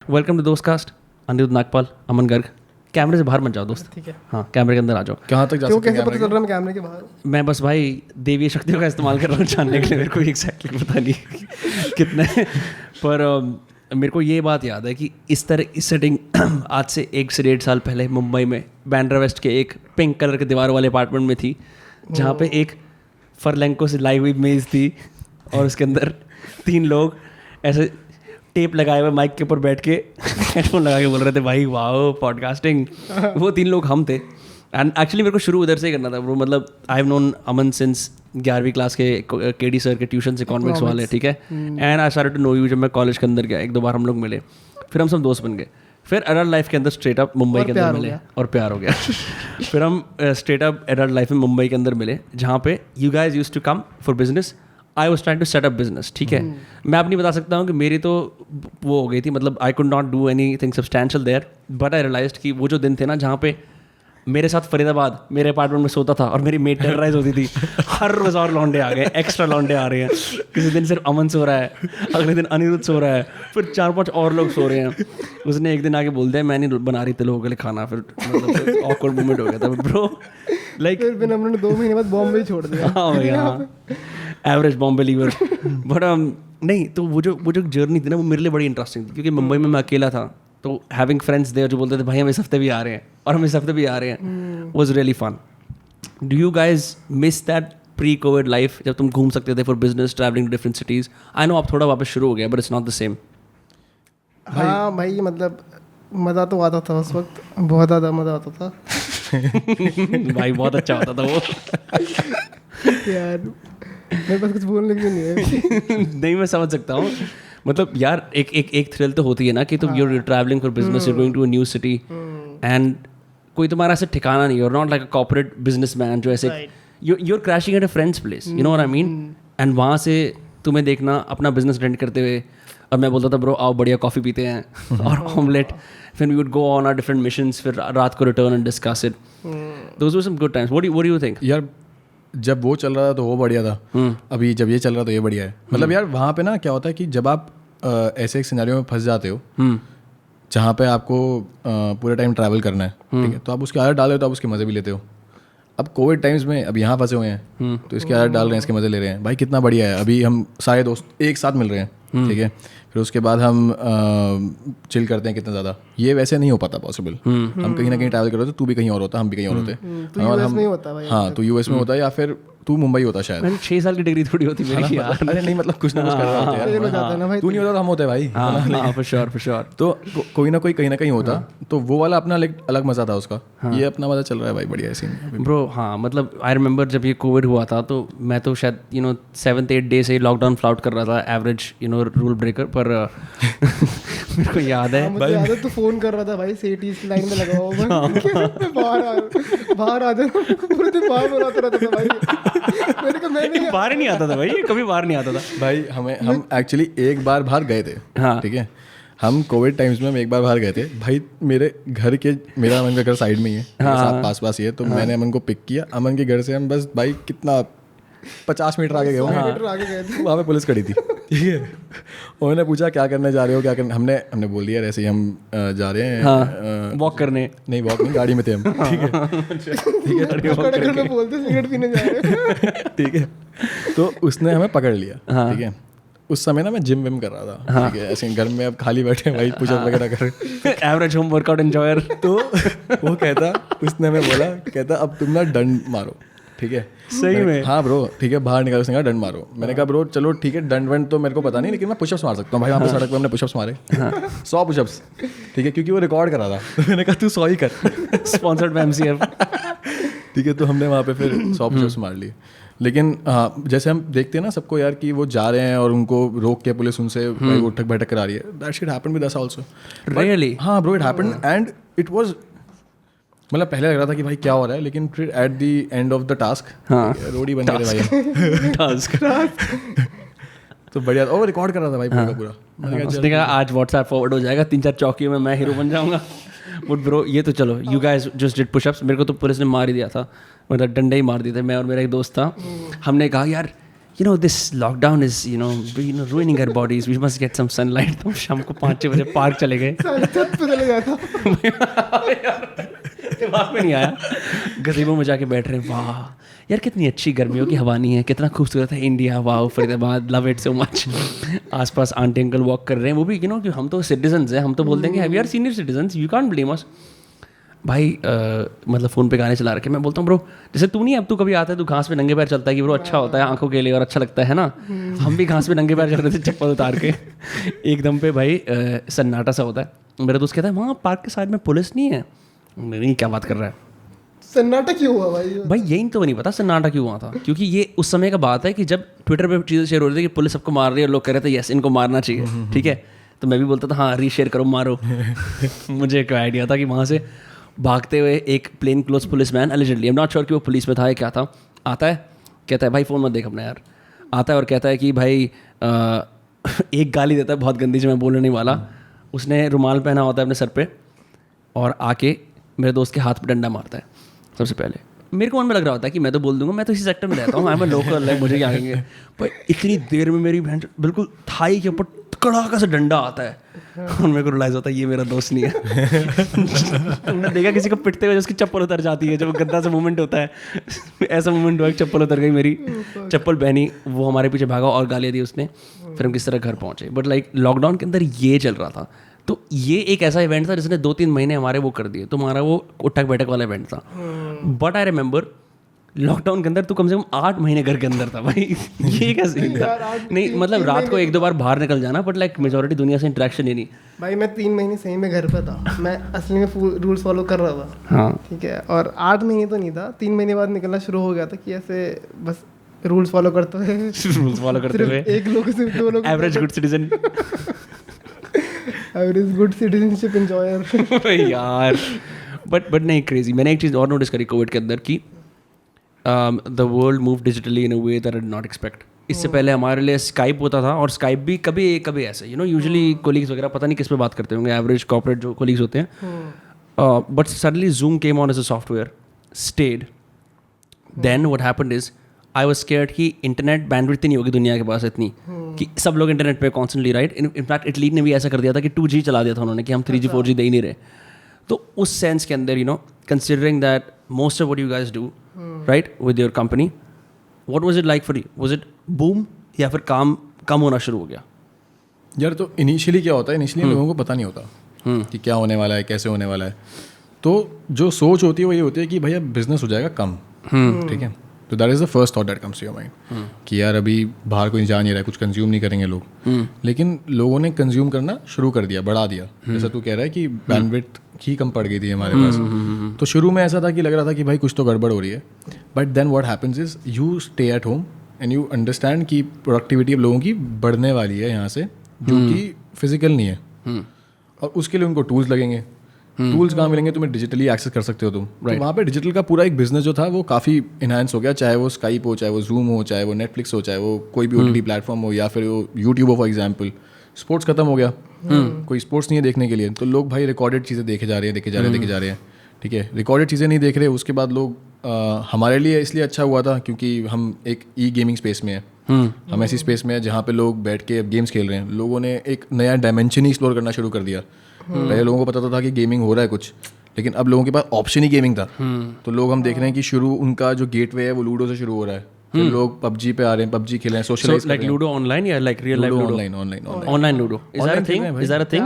Welcome to दोस्त cast. Anirudh Nagpal, अमन गर्ग। कैमरे से बाहर मत जाओ दोस्त, ठीक है? हाँ, कैमरे के अंदर आ जाओ। कहाँ तक जा क्यों, सकते कैसे हैं पता चल रहा है मैं कैमरे के बाहर? मैं बस भाई देवी शक्तियों का इस्तेमाल कर रहा हूँ जानने के लिए, मेरे को एग्जैक्टली पता नहीं कितने पर मेरे को ये बात याद है कि इस तरह इस सेटिंग आज से 1 से 1.5 साल पहले मुंबई में बैंड्रा वेस्ट के एक पिंक कलर के दीवार वाले अपार्टमेंट में थी, जहाँ पे एक फरलैंको से लाई हुई मेज़ थी और उसके अंदर 3 लोग ऐसे टेप लगाए हुए माइक के ऊपर बैठ के हेडफोन लगा के बोल रहे थे भाई वाओ पॉडकास्टिंग। वो 3 लोग हम थे। एंड एक्चुअली मेरे को शुरू उधर से ही करना था ब्रो। मतलब I have known Aman since 11वीं क्लास के केडी सर के ट्यूशन से इकोनॉमिक्स वाले, ठीक है? And I started to know you जब मैं कॉलेज के अंदर गया, 1-2 बार हम लोग मिले, फिर हम सब दोस्त बन गए। फिर एडल्ट लाइफ के अंदर स्ट्रेट अप मुंबई के अंदर मिले और प्यार हो गया। फिर हम स्ट्रेट अप एडल्ट लाइफ में मुंबई के अंदर मिले, जहाँ पे you guys used to come for business, I was trying to set up business, ठीक है? मैं आप नहीं बता सकता हूँ कि मेरी तो वो हो गई थी, मतलब I could not do anything substantial there, but I realised कि वो जो दिन थे ना जहाँ पे मेरे साथ फरीदाबाद मेरे अपार्टमेंट में सोता था और मेरी मेट टेरराइज होती थी, हर रोज और लौंडे आ गए, एक्स्ट्रा लौंडे आ रहे हैं। किसी दिन सिर्फ अमन सो रहा है, अगले दिन अनिरुद्ध सो रहा है, फिर 4-5 और लोग सो रहे हैं। उसने एक दिन आके बोल दिया मैं नहीं बना रही थे लोगों के लिए खाना, फिर मतलब ऑकवर्ड मोमेंट हो गया था ब्रो। लाइक फिर बिना हमने 2 महीने बाद बॉम्बे छोड़ दिया। हाँ भाई, हाँ, एवरेज बॉम्बे लीवर। बट नहीं, तो वो जो जर्नी थी ना वो मेरे लिए बड़ी इंटरेस्टिंग थी, क्योंकि मुंबई में मैं अकेला था, तो हैविंग फ्रेंड्स देयर जो बोलते थे भाई हम इस हफ्ते भी आ रहे हैं और हम इस हफ्ते भी आ रहे हैं, was really fun. Do you guys miss that pre covid life जब तुम घूम सकते थे for business, travelling to different cities? I know आप थोड़ा वापस शुरू हो गया, but it's not the same. हाँ भाई, मतलब मज़ा तो आता था उस वक्त, बहुत ज़्यादा मज़ा आता था। भाई बहुत अच्छा होता था वो। यार मेरे पास कुछ बोलने के लिए नहीं है। नहीं, मैं समझ सकता हूँ। मतलब यार एक थ्रिल तो होती है ना कि तुम you're travelling for business, you're going to a new city and कोई तुम्हारा ऐसे ठिकाना नहीं, you're not like a corporate businessman जो ऐसे you're crashing at a friend's place, you know what I mean? And वहाँ से तुम्हें देखना अपना बिजनेस रेंट करते हुए, और मैं बोलता था ब्रो आओ बढ़िया कॉफ़ी पीते हैं और ऑमलेट, फिर we would go on our different missions, फिर रात को return and discuss it. Those were some good times. What do you think? यार जब वो चल रहा था तो वो बढ़िया था, अभी जब ये चल रहा तो ये बढ़िया है। मतलब यार वहाँ पे ना क्या होता है कि जब आप ऐसे एक सिनेरियो में फंस जाते हो जहाँ पे आपको पूरे टाइम ट्रैवल करना है, ठीक है, तो आप उसकी आदत डाल रहे हो तो आप उसके मज़े भी लेते हो। अब कोविड टाइम्स में अब यहाँ फंसे हुए हैं तो इसकी आदत डाल रहे हैं, इसके मज़े ले रहे हैं। भाई कितना बढ़िया है, अभी हम सारे दोस्त एक साथ मिल रहे हैं, ठीक है, फिर उसके बाद हम चिल करते हैं कितना ज़्यादा। ये वैसे नहीं हो पाता पॉसिबल। हम कहीं ना कहीं ट्रैवल कर रहे होते, तू भी कहीं और होता, हम भी कहीं और होते। तो यूएस में होता भाई। हाँ, तो यूएस में होता या फिर तू मुंबई होता शायद। मैंने 6 साल की डिग्री थोड़ी होती मेरी यार। अरे नहीं, मतलब कुछ ना कुछ कर रहा होता है यार। तू नहीं होता तो हम होते भाई। हाँ, for sure। तो कोई ना कोई कहीं ना कहीं होता, तो वो वाला अपना अलग मज़ा था उसका। ये अपना मज़ा चल रहा है भाई, बढ़िया सीन ब्रो। हाँ, मतलब आई रिमेंबर जब ये कोविड हुआ था तो मैं तो शायद 7th-8th डे से ही लॉकडाउन फ्लाउट कर रहा था, एवरेज रूल ब्रेकर। पर मेरे को याद है मुझे याद है तू फोन कर रहा था भाई, सिटीज की लाइन में लगा हुआ, बाहर आ जा, पूरे दिन बाहर बुलाता रहता था भाई। मैंने कहा मैं नहीं, बाहर नहीं आता था भाई, कभी बाहर नहीं आता था भाई। हम एक्चुअली एक बार बाहर गए थे, ठीक है, हम कोविड टाइम्स में हम एक बार बाहर गए थे भाई। मेरे अमन का घर साइड में ही है, पास ही है, तो मैंने अमन को पिक किया। अमन के घर से हम बस भाई कितना 50 मीटर आगे गए होंगे, वहाँ पे पुलिस खड़ी थी, ठीक है। उन्होंने पूछा क्या करने जा रहे हो, क्या करने, हमने बोल दिया ऐसे ही हम जा रहे हैं वॉक करने। नहीं वॉक नहीं, गाड़ी में थे हम, ठीक है, बोलते सिगरेट पीने जा रहे हैं, ठीक है। तो उसने हमें पकड़ लिया, ठीक है। उस समय ना मैं जिम विम कर रहा था, ठीक है, ऐसे घर में अब खाली बैठे भाई पुशअप वगैरह कर रहे, एवरेज होम वर्कआउट एंजॉयर। तो वो उसने हमें बोला, कहता अब तुम ना दंड मारो, ठीक है। सही में? हाँ ब्रो, ठीक है, बाहर निकाल, उसने कहा दंड मारो। मैंने कहा ब्रो चलो ठीक है, दंड वंड तो मेरे को पता नहीं, लेकिन मैं पुशअप्स मार सकता हूँ भाई। वहाँ पे सड़क पे हमने पुशअप्स मारे 100 पुशअप्स, ठीक है, क्योंकि वो रिकॉर्ड कर रहा था। तो मैंने कहा तू 100 ही कर, स्पॉन्सर्ड बाय MCF, ठीक है। तो हमने वहाँ पे फिर 100 पुशअप्स मार लिए। लेकिन हाँ, जैसे हम देखते हैं ना सबको यार कि वो जा रहे हैं और उनको रोक के पुलिस उनसे उठक बैठक करा रही है, that shit happened with us also. Really? हाँ bro, it happened and it was, मतलब पहले लग रहा था कि भाई क्या हो रहा है, लेकिन फिर at the end of the task roadie बन गए भाई। टास्क तो बढ़िया, और रिकॉर्ड कर रहा था भाई पूरा। उसने कहा आज व्हाट्सएप फॉरवर्ड हो जाएगा, 3-4 चौकियों में मैं हीरो बन जाऊंगा। बट ब्रो ये तो चलो, you guys just did pushups. मेरे को तो पुलिस ने मार ही दिया था, मतलब डंडे ही मार दिए थे। मैं और मेरा एक दोस्त था, हमने कहा यार you know this lockdown is you know ruining our bodies, we must get some sunlight. तो शाम को 5-6 बजे पार्क चले गए. छत पे चले गया था. दिमाग में नहीं आया. गज़ेबो में जाके बैठ रहे हैं. वाह यार कितनी अच्छी गर्मियों की हवा नहीं है, कितना खूबसूरत है इंडिया. वाह Faridabad, love it so much. आसपास आंटी अंकल वॉक कर रहे हैं, वो भी कि हम तो सिटीजन्स हैं, हम तो बोल देंगे we are senior citizens, you can't blame us. भाई मतलब फ़ोन पे गाने चला रखे. मैं बोलता हूँ ब्रो जैसे तू नहीं, अब तू कभी आता है, तू घास पे नंगे पैर चलता है कि ब्रो अच्छा होता है आंखों के लिए और अच्छा लगता है ना. हम भी घास पे नंगे पैर चल रहे थे चप्पल उतार के. एकदम पे भाई सन्नाटा सा होता है. मेरा दोस्त कहता है वहाँ पार्क के साइड में पुलिस नहीं है. नहीं क्या बात कर रहा है. सन्नाटा क्यों हुआ भाई यही तो नहीं पता सन्नाटा क्यों हुआ था. क्योंकि ये उस समय का बात है कि जब ट्विटर पे चीज़ें शेयर हो रही थी कि पुलिस सबको मार रही है और लोग कह रहे थे यस इनको मारना चाहिए. ठीक है, तो मैं भी बोलता था हाँ रीशेयर करो मारो. मुझे एक आइडिया था कि वहाँ से भागते हुए एक plain clothes police man allegedly, I am not sure कि वो पुलिस में था या क्या था, आता है कहता है भाई फ़ोन मत देख अपना यार. आता है और कहता है कि भाई एक गाली देता है बहुत गंदी जो मैं बोलने नहीं वाला. उसने रुमाल पहना होता है अपने सर पे और आके मेरे दोस्त के हाथ पे डंडा मारता है. सबसे पहले मेरे को मन में लग रहा होता है कि मैं तो बोल दूंगा मैं तो इसी सेक्टर में रहता हूँ, आई एम लोकल, लाइक मुझे क्या कहेंगे. पर इतनी देर में मेरी बहन बिल्कुल थाई के ऊपर कड़ाका से डंडा आता है और मेरे को रियलाइज होता है ये मेरा दोस्त नहीं है. तुमने देखा किसी को पिटते हुए उसकी चप्पल उतर जाती है, जब गंदा सा मूवमेंट होता है. ऐसा मूवमेंट हुआ कि चप्पल उतर गई मेरी, चप्पल पहनी, वो हमारे पीछे भागा और गालियाँ दी उसने. फिर हम किस तरह घर पहुँचे. बट लाइक लॉकडाउन के अंदर ये चल रहा था. तो ये एक ऐसा इवेंट था जिसने 2-3 महीने हमारे वो कर दिए. तो हमारा वो उठक बैठक वाला इवेंट था. बट आई रिमेंबर लॉकडाउन के अंदर तो कम से कम 8 महीने घर के अंदर था भाई. ये कैसे था. नहीं मतलब रात को 1-2 बार बाहर निकल जाना, बट लाइक मेजोरिटी दुनिया से इंटरेक्शन ही नहीं. भाई मैं 3 महीने सही में घर पे था. मैं असली में रूल्स फॉलो कर रहा था. हाँ ठीक है, और 8 महीने तो नहीं था, 3 महीने बाद निकलना शुरू हो गया था कि ऐसे बस रूल्स फॉलो करते हुए रूल्स फॉलो करते हुए एक लोग सिर्फ 2 लोग average good citizen. Average good citizenship enjoyer यार. बट नहीं क्रेजी. मैंने एक चीज़ और नोटिस करी कोविड के अंदर कि the world move digitally in a way that I did not expect. इससे पहले हमारे लिए स्काइप होता था और स्काइप भी कभी कभी ऐसे यूजुअली कोलीग्स वगैरह पता नहीं किस पे बात करते होंगे, एवरेज कॉर्पोरेट जो कोलीग्स होते हैं. But suddenly Zoom came on as a software, stayed. Then what happened is I was scared कि इंटरनेट बैंडविड्थ नहीं होगी दुनिया के पास इतनी कि सब लोग इंटरनेट पे कॉन्स्टेंटली राइट. इनफैक्ट इटली ने भी ऐसा कर दिया था कि 2G चला दिया था उन्होंने कि हम 3G 4G दे ही नहीं रहे. तो उस सेंस के अंदर considering that most of what you guys do right with your company, what was it like for you? Was it boom या फिर काम कम होना शुरू हो गया? यार तो इनिशियली क्या होता है, इनिशियली लोगों को पता नहीं होता कि क्या होने वाला है, कैसे होने वाला है. तो जो सोच होती है वो ये होती है कि भैया बिजनेस हो जाएगा कम. ठीक है, तो that is the first thought that comes to your mind कि यार अभी बाहर कोई जा नहीं रहा है, कुछ कंज्यूम नहीं करेंगे लोग. लेकिन लोगों ने कंज्यूम करना शुरू कर दिया, बढ़ा दिया. जैसा तू कह रहा है कि बैंडविड्थ ही कम पड़ गई थी हमारे पास. तो शुरू में ऐसा था कि लग रहा था कि भाई कुछ तो गड़बड़ हो रही है. But then what happens is you stay at home and you understand कि प्रोडक्टिविटी अब लोगों की बढ़ने वाली है यहाँ से, जो कि फिजिकल नहीं है. और उसके लिए उनको टूल्स लगेंगे. टूल्स कहाँ मिलेंगे? तुम्हें डिजिटली एक्सेस कर सकते हो तुम. तो वहाँ पे डिजिटल का पूरा एक बिजनेस जो था वो काफ़ी इनहांस हो गया. चाहे वो स्काइप हो, चाहे वो जूम हो, चाहे वो नेटफ्लिक्स हो, चाहे वो कोई भी OTT प्लेटफॉर्म हो, या फिर वो यूट्यूब हो फॉर एग्जाम्पल. स्पोर्ट्स खत्म हो गया, कोई स्पोर्ट्स नहीं है देखने के लिए, तो लोग भाई रिकॉर्डेड चीज़ें देखे जा रहे हैं. ठीक है, रिकॉर्डेड चीज़ें नहीं देख रहे. उसके बाद लोग हमारे लिए इसलिए अच्छा हुआ था क्योंकि हम एक गेमिंग स्पेस में है. हम ऐसी स्पेस में है जहाँ पे लोग बैठ के अब गेम्स खेल रहे हैं. लोगों ने एक नया डायमेंशन ही एक्सप्लोर करना शुरू कर दिया. पहले लोगों को पता था कि गेमिंग हो रहा है कुछ, लेकिन अब लोगों के पास ऑप्शन ही गेमिंग था. तो लोग हम देख रहे हैं कि शुरू उनका जो गेटवे है वो लूडो से शुरू हो रहा है. फिर लोग PUBG पे आ रहे हैं, PUBG खेल रहे हैं, सोशलाइज लाइक लूडो ऑनलाइन या like real life ludo? Online ludo. Is that a thing?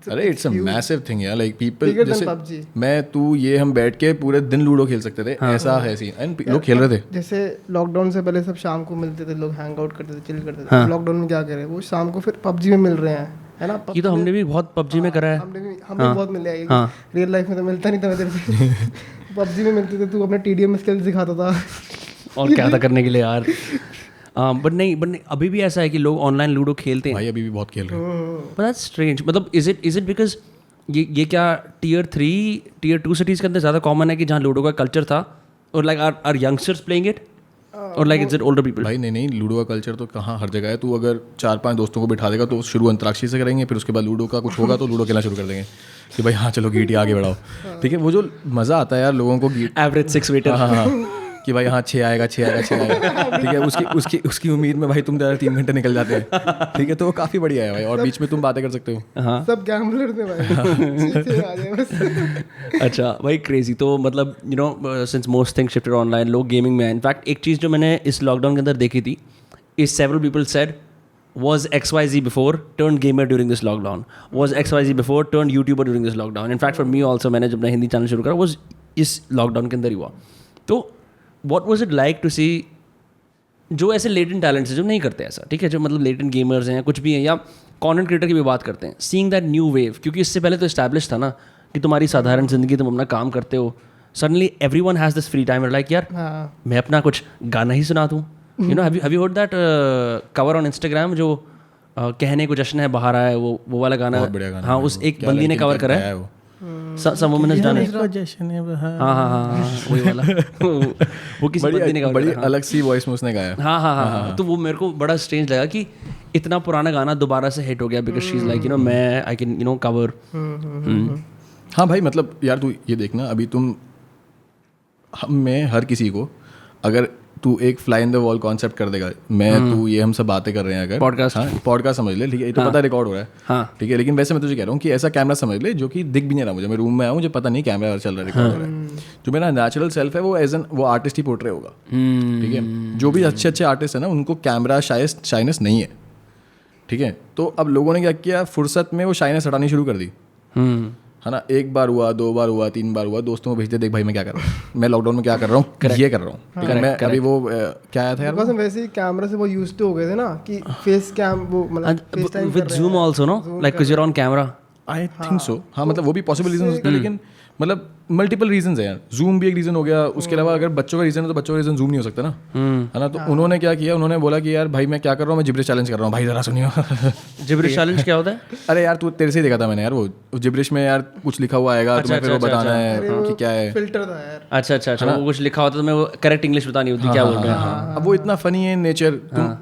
अरे इट्स अ मैसिव थिंग यार. लाइक पीपल जैसे मैं तू ये हम बैठ के पूरे दिन लूडो खेल सकते थे. ऐसा है सीन, एंड लोग खेल रहे थे. जैसे लॉकडाउन से पहले सब शाम को मिलते थे, लोग हैंग आउट करते थे, चिल करते थे. लॉकडाउन में क्या करे, वो शाम को फिर PUBG में मिल रहे हैं, है ना. ये तो हमने भी बहुत PUBG में करा है. हम भी बहुत मिले हैं. रियल लाइफ में तो मिलता नहीं था मैं तेरे से. PUBG में मिलते थे, तू अपने TDM स्किल्स दिखाता था. और क्या था करने के लिए यार. बट नहीं अभी भी ऐसा है कि लोग ऑनलाइन लूडो खेलते हैं भाई. अभी भी बहुत खेल रहे हैं. But that's strange. मतलब इज इट बिकॉज ये क्या Tier 3 Tier 2 सिटीज़ के अंदर ज़्यादा कॉमन है कि जहाँ लूडो का कल्चर था, और like are youngsters playing it, और like is it older people? भाई नहीं, लूडो का कल्चर तो कहाँ, हर जगह है. तू अगर 4-5 दोस्तों को बिठा देगा तो शुरू अंतराक्षरी से करेंगे, फिर उसके बाद लूडो का कुछ होगा तो लूडो खेलना शुरू कर देंगे कि भाई हाँ चलो गीटी आगे बढ़ाओ. ठीक है, वो जो मज़ा आता है यार लोगों को, एवरेज 6 वेटर. हाँ, कि भाई हाँ 6 आएगा 6 आएगा 6 आएगा, ठीक है, उसकी उम्मीद में भाई तुम 3 घंटे निकल जाते हैं, ठीक है, तो वो काफ़ी बढ़िया है भाई, और बीच में तुम बातें कर सकते हो। हाँ सब गैम्बलर थे भाई, सीधे आ जाए बस। अच्छा भाई क्रेजी। तो मतलब you know since most thing shifted online, लोग गेमिंग में हैं। इनफैक्ट एक चीज़ जो मैंने इस लॉकडाउन के अंदर देखी थी, is several people said was XYZ before turned gamer during this lockdown, was XYZ before turned YouTuber during this lockdown. In fact for me also, मैंने जब अपना हिंदी चैनल शुरू करा was इस लॉकडाउन के अंदर ही हुआ। तो what was it like to see जो ऐसे लेटेंट टैलेंट्स हैं जो नहीं करते ऐसा, ठीक है, जो मतलब लेटेंट गेमर्स हैं कुछ भी हैं, या कॉन्टेंट क्रिएटर की भी बात करते हैं, सीइंग दैट न्यू वेव, क्योंकि इससे पहले तो इस्टेब्लिश था ना कि तुम्हारी साधारण जिंदगी, तुम अपना काम करते हो, suddenly everyone has this free time, like यार मैं अपना कुछ गाना ही सुना दूँ। You know have you heard that cover on Instagram जो कहने को जश्न है बाहर आया, वो वाला गाना, हाँ, उस एक बंदी ने कवर करा है, some women has done it। हाँ वही वाला वो किसी बंदी ने कवर बड़ी अलग सी वॉइस में उसने गाया। हाँ। तो वो मेरे को बड़ा स्ट्रेंज लगा कि इतना पुराना गाना दोबारा से हिट हो गया, because she is like you know मैं I can you know cover. हाँ भाई, मतलब यार तू ये देखना, अभी तुम हम में हर किसी को अगर तू एक fly in the wall concept कर देगा, मैं तू ये हम सब बातें कर रहे हैं अगर पॉडकास्ट, हाँ पॉडकास्ट समझ ले, ठीक है, ये तो पता रिकॉर्ड हो रहा है, हाँ ठीक है, लेकिन वैसे मैं तुझे कह रहा हूँ कि ऐसा कैमरा समझ ले जो कि दिख भी नहीं रहा मुझे, मैं रूम में आया, मुझे पता नहीं कैमरा चल रहा है, रिकॉर्ड हो रहा है, जो मेरा नेचुरल सेल्फ है वो एज एन वो आर्टिस्ट ही पोर्ट्रे होगा, ठीक है। जो भी अच्छे आर्टिस्ट है ना, उनको कैमरा शाइनेस नहीं है, ठीक है। तो अब लोगों ने क्या किया, फुर्सत में वो शाइनेस हटानी शुरू कर दी, है ना। 1 बार हुआ, 2 बार हुआ, 3 बार हुआ, दोस्तों को भेजते, देख भाई मैं क्या कर रहा हूँ, मैं लॉकडाउन में क्या कर रहा हूँ, ये कर रहा हूँ, ठीक है। मैं अभी वो क्या आया था यार, बिकॉज़ हम वैसे ही कैमरा से वो यूज्ड हो गए थे ना कि फेस कैम वो मतलब face time with Zoom also no, like because you are on camera. I think so, हाँ, मतलब वो भी पॉसिबल रीजन होते हैं, लेकिन मतलब मल्टीपल रीजंस है यार। जूम भी एक रीजन हो गया, उसके अलावा अगर बच्चों का रीजन है तो बच्चों का रीजन जूम नहीं हो सकता ना, है ना। तो उन्होंने क्या किया, उन्होंने बोला कि यार भाई मैं क्या कर रहा हूँ, मैं जिब्रिश चैलेंज कर रहा हूँ, भाई जरा सुनियो। जिब्रिश चैलेंज क्या होता है? अरे यार तू तेरे से ही देखा था मैंने यार, वो जिब्रिश में यार कुछ लिखा हुआ आएगा, तुम्हें फिर वो बताना है कि क्या है। फिल्टर था यार। अच्छा, वो कुछ लिखा होता तो मैं वो करेक्ट इंग्लिश बतानी होती, क्या बोल रहे हैं। अब वो इतना फनी है नेचर, तुम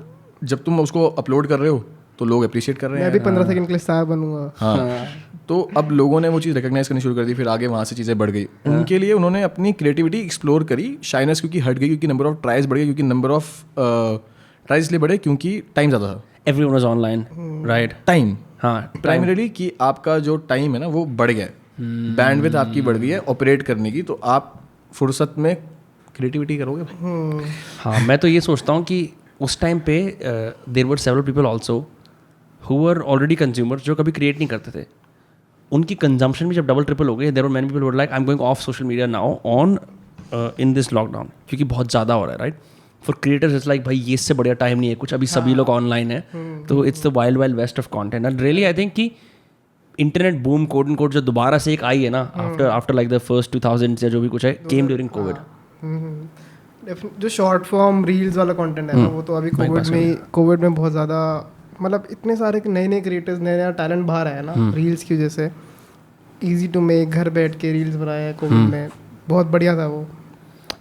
जब तुम उसको अपलोड कर रहे हो तो लोग अप्रिशिएट कर रहे हैं। मैं भी 15 सेकंड के लिए स्टार बनूंगा। हाँ, तो अब लोगों ने वो चीज़ रिकग्नाइज करनी शुरू कर दी, फिर आगे वहाँ से चीज़ें बढ़ गई। उनके लिए उन्होंने अपनी क्रिएटिविटी एक्सप्लोर करी, शाइनेस क्योंकि हट गई, क्योंकि नंबर ऑफ ट्राइज बढ़ गए, क्योंकि नंबर ऑफ ट्राइज इसलिए बढ़े क्योंकि टाइम ज़्यादा था, everyone was online, right. Time, हाँ, प्राइमरीली कि आपका जो टाइम है ना वो बढ़ गया, बैंडविड्थ आपकी बढ़ गई है ऑपरेट करने की, तो आप फुर्सत में क्रिएटिविटी करोगे भाई। हाँ, मैं तो ये सोचता हूँ कि उस टाइम पे there were several people also who were already consumers जो कभी क्रिएट नहीं करते थे, उनकी कंजम्पशन भी जब डबल ट्रिपल हो गई, there were many people were like I am going off social media now on in this lockdown, क्योंकि बहुत ज़्यादा हो रहा है, right. For creators it's like भाई ये इससे बढ़िया टाइम नहीं है कुछ, अभी सभी लोग ऑनलाइन है, तो it's the wild wild west of content. And really I think कि internet boom code and code जो दोबारा से एक आई है ना आफ्टर लाइक द फर्स्ट 2000 या जो भी कुछ है, केम ड्यूरिंग कोविड। जो शॉर्ट फॉर्म रील्स वाला कंटेंट है ना, वो तो अभी कोविड में बहुत ज़्यादा, मतलब इतने सारे नए क्रिएटर्स, नया टैलेंट बाहर आया ना रील्स की वजह से, इजी टू मेक, घर बैठ के रील्स बनाए कोविड में, बहुत बढ़िया था वो।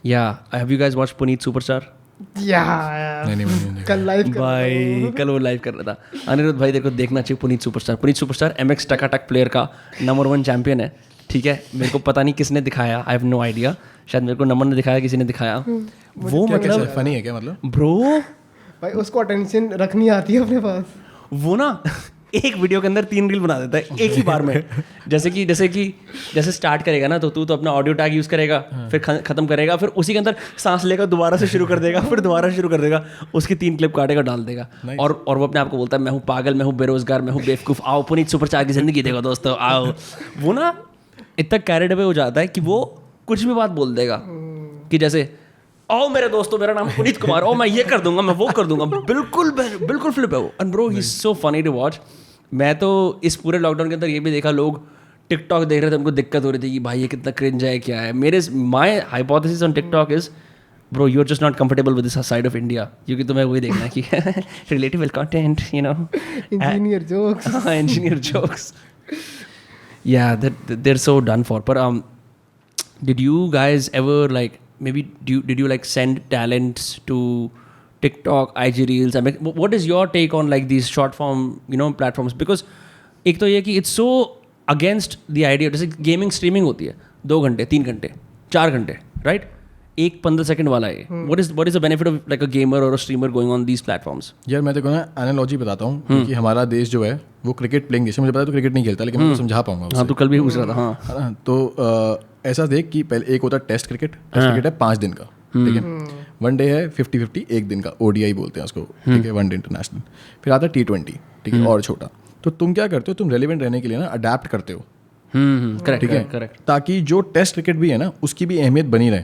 या have you guys watched Puneet superstar? नहीं, कल लाइव भाई कल वो लाइव कर रहा था अनिरुद्ध भाई, देखो देखना चाहिए Puneet superstar. Puneet superstar MX टकाटक प्लेयर का नंबर 1 चैंपियन है, ठीक है। मेरे को पता नहीं किसने दिखाया, आई हैव नो आइडिया, शायद मेरे को नंबर ने दिखाया, किसी ने दिखाया। वो मतलब फनी है क्या, मतलब ब्रो भाई उसको अटेंशन रखनी आती है अपने पास, वो ना एक वीडियो के अंदर 3 रील बना देता है एक ही बार में। जैसे स्टार्ट करेगा ना तो तू तो अपना ऑडियो टैग यूज़ करेगा, फिर खत्म करेगा, फिर उसी के अंदर सांस लेगा, दोबारा से शुरू कर देगा, फिर दोबारा शुरू कर देगा, उसकी 3 क्लिप काटेगा, डाल देगा। और वो अपने आप को बोलता है मैं हूँ पागल, मैं हूँ बेरोजगार, मैं हूँ बेवकूफ़, आओ पुनीत सुपरस्टार की जिंदगी देखो दोस्तों आओ। वो ना इतना कैरिड अवे हो जाता है कि वो कुछ भी बात बोल देगा, कि जैसे आओ मेरे दोस्तों मेरा नाम पुनीत कुमार, ओ मैं ये कर दूंगा, मैं वो कर दूंगा, बिल्कुल फ्लिप है वो। And bro he is so funny to watch. मैं तो इस पूरे लॉकडाउन के अंदर ये भी देखा, लोग टिकटॉक देख रहे थे, उनको दिक्कत हो रही थी कि भाई ये कितना क्रिंज है, क्या है। My hypothesis on TikTok is bro you are just not comfortable with this side of India, क्योंकि तुम्हें वही देखना है कि relatable content, you know, engineer jokes, engineer jokes, या they are so done for. पर did you guys ever like maybe did you like send talents to TikTok, IG Reels? I mean, what is your take on like these short form, you know, platforms? Because एक तो ये कि it's so against the idea, जैसे gaming streaming होती है 2 घंटे 3 घंटे 4 घंटे, राइट। एक 15 सेकंड वाला है. What is the benefit of like a gamer or a streamer going on these platforms? यार मैं देखो ना एनालॉजी बताता हूँ क्योंकि हमारा देश जो है वो क्रिकेट प्लेइंग देश है. मुझे पता है तो क्रिकेट नहीं खेलता लेकिन मैं तो समझा पाऊंगा उससे. हाँ, तो कल भी पूछ रहा था. हाँ, है ना. तो ऐसा देख कि पहले एक होता है टेस्ट क्रिकेट. टेस्ट क्रिकेट है 5 दिन का, ठीक है. वनडे है 50-50 एक दिन का, ODI बोलते हैं उसको, ठीक है, वनडे इंटरनेशनल. फिर आता है T20, ठीक है, और छोटा. तो तुम क्या करते हो, तुम रेलिवेंट रहने के लिए ना अडेप्ट करते हो. करेक्ट, ठीक है, करेक्ट. ताकि जो टेस्ट क्रिकेट भी है ना उसकी भी अहमियत बनी रहे.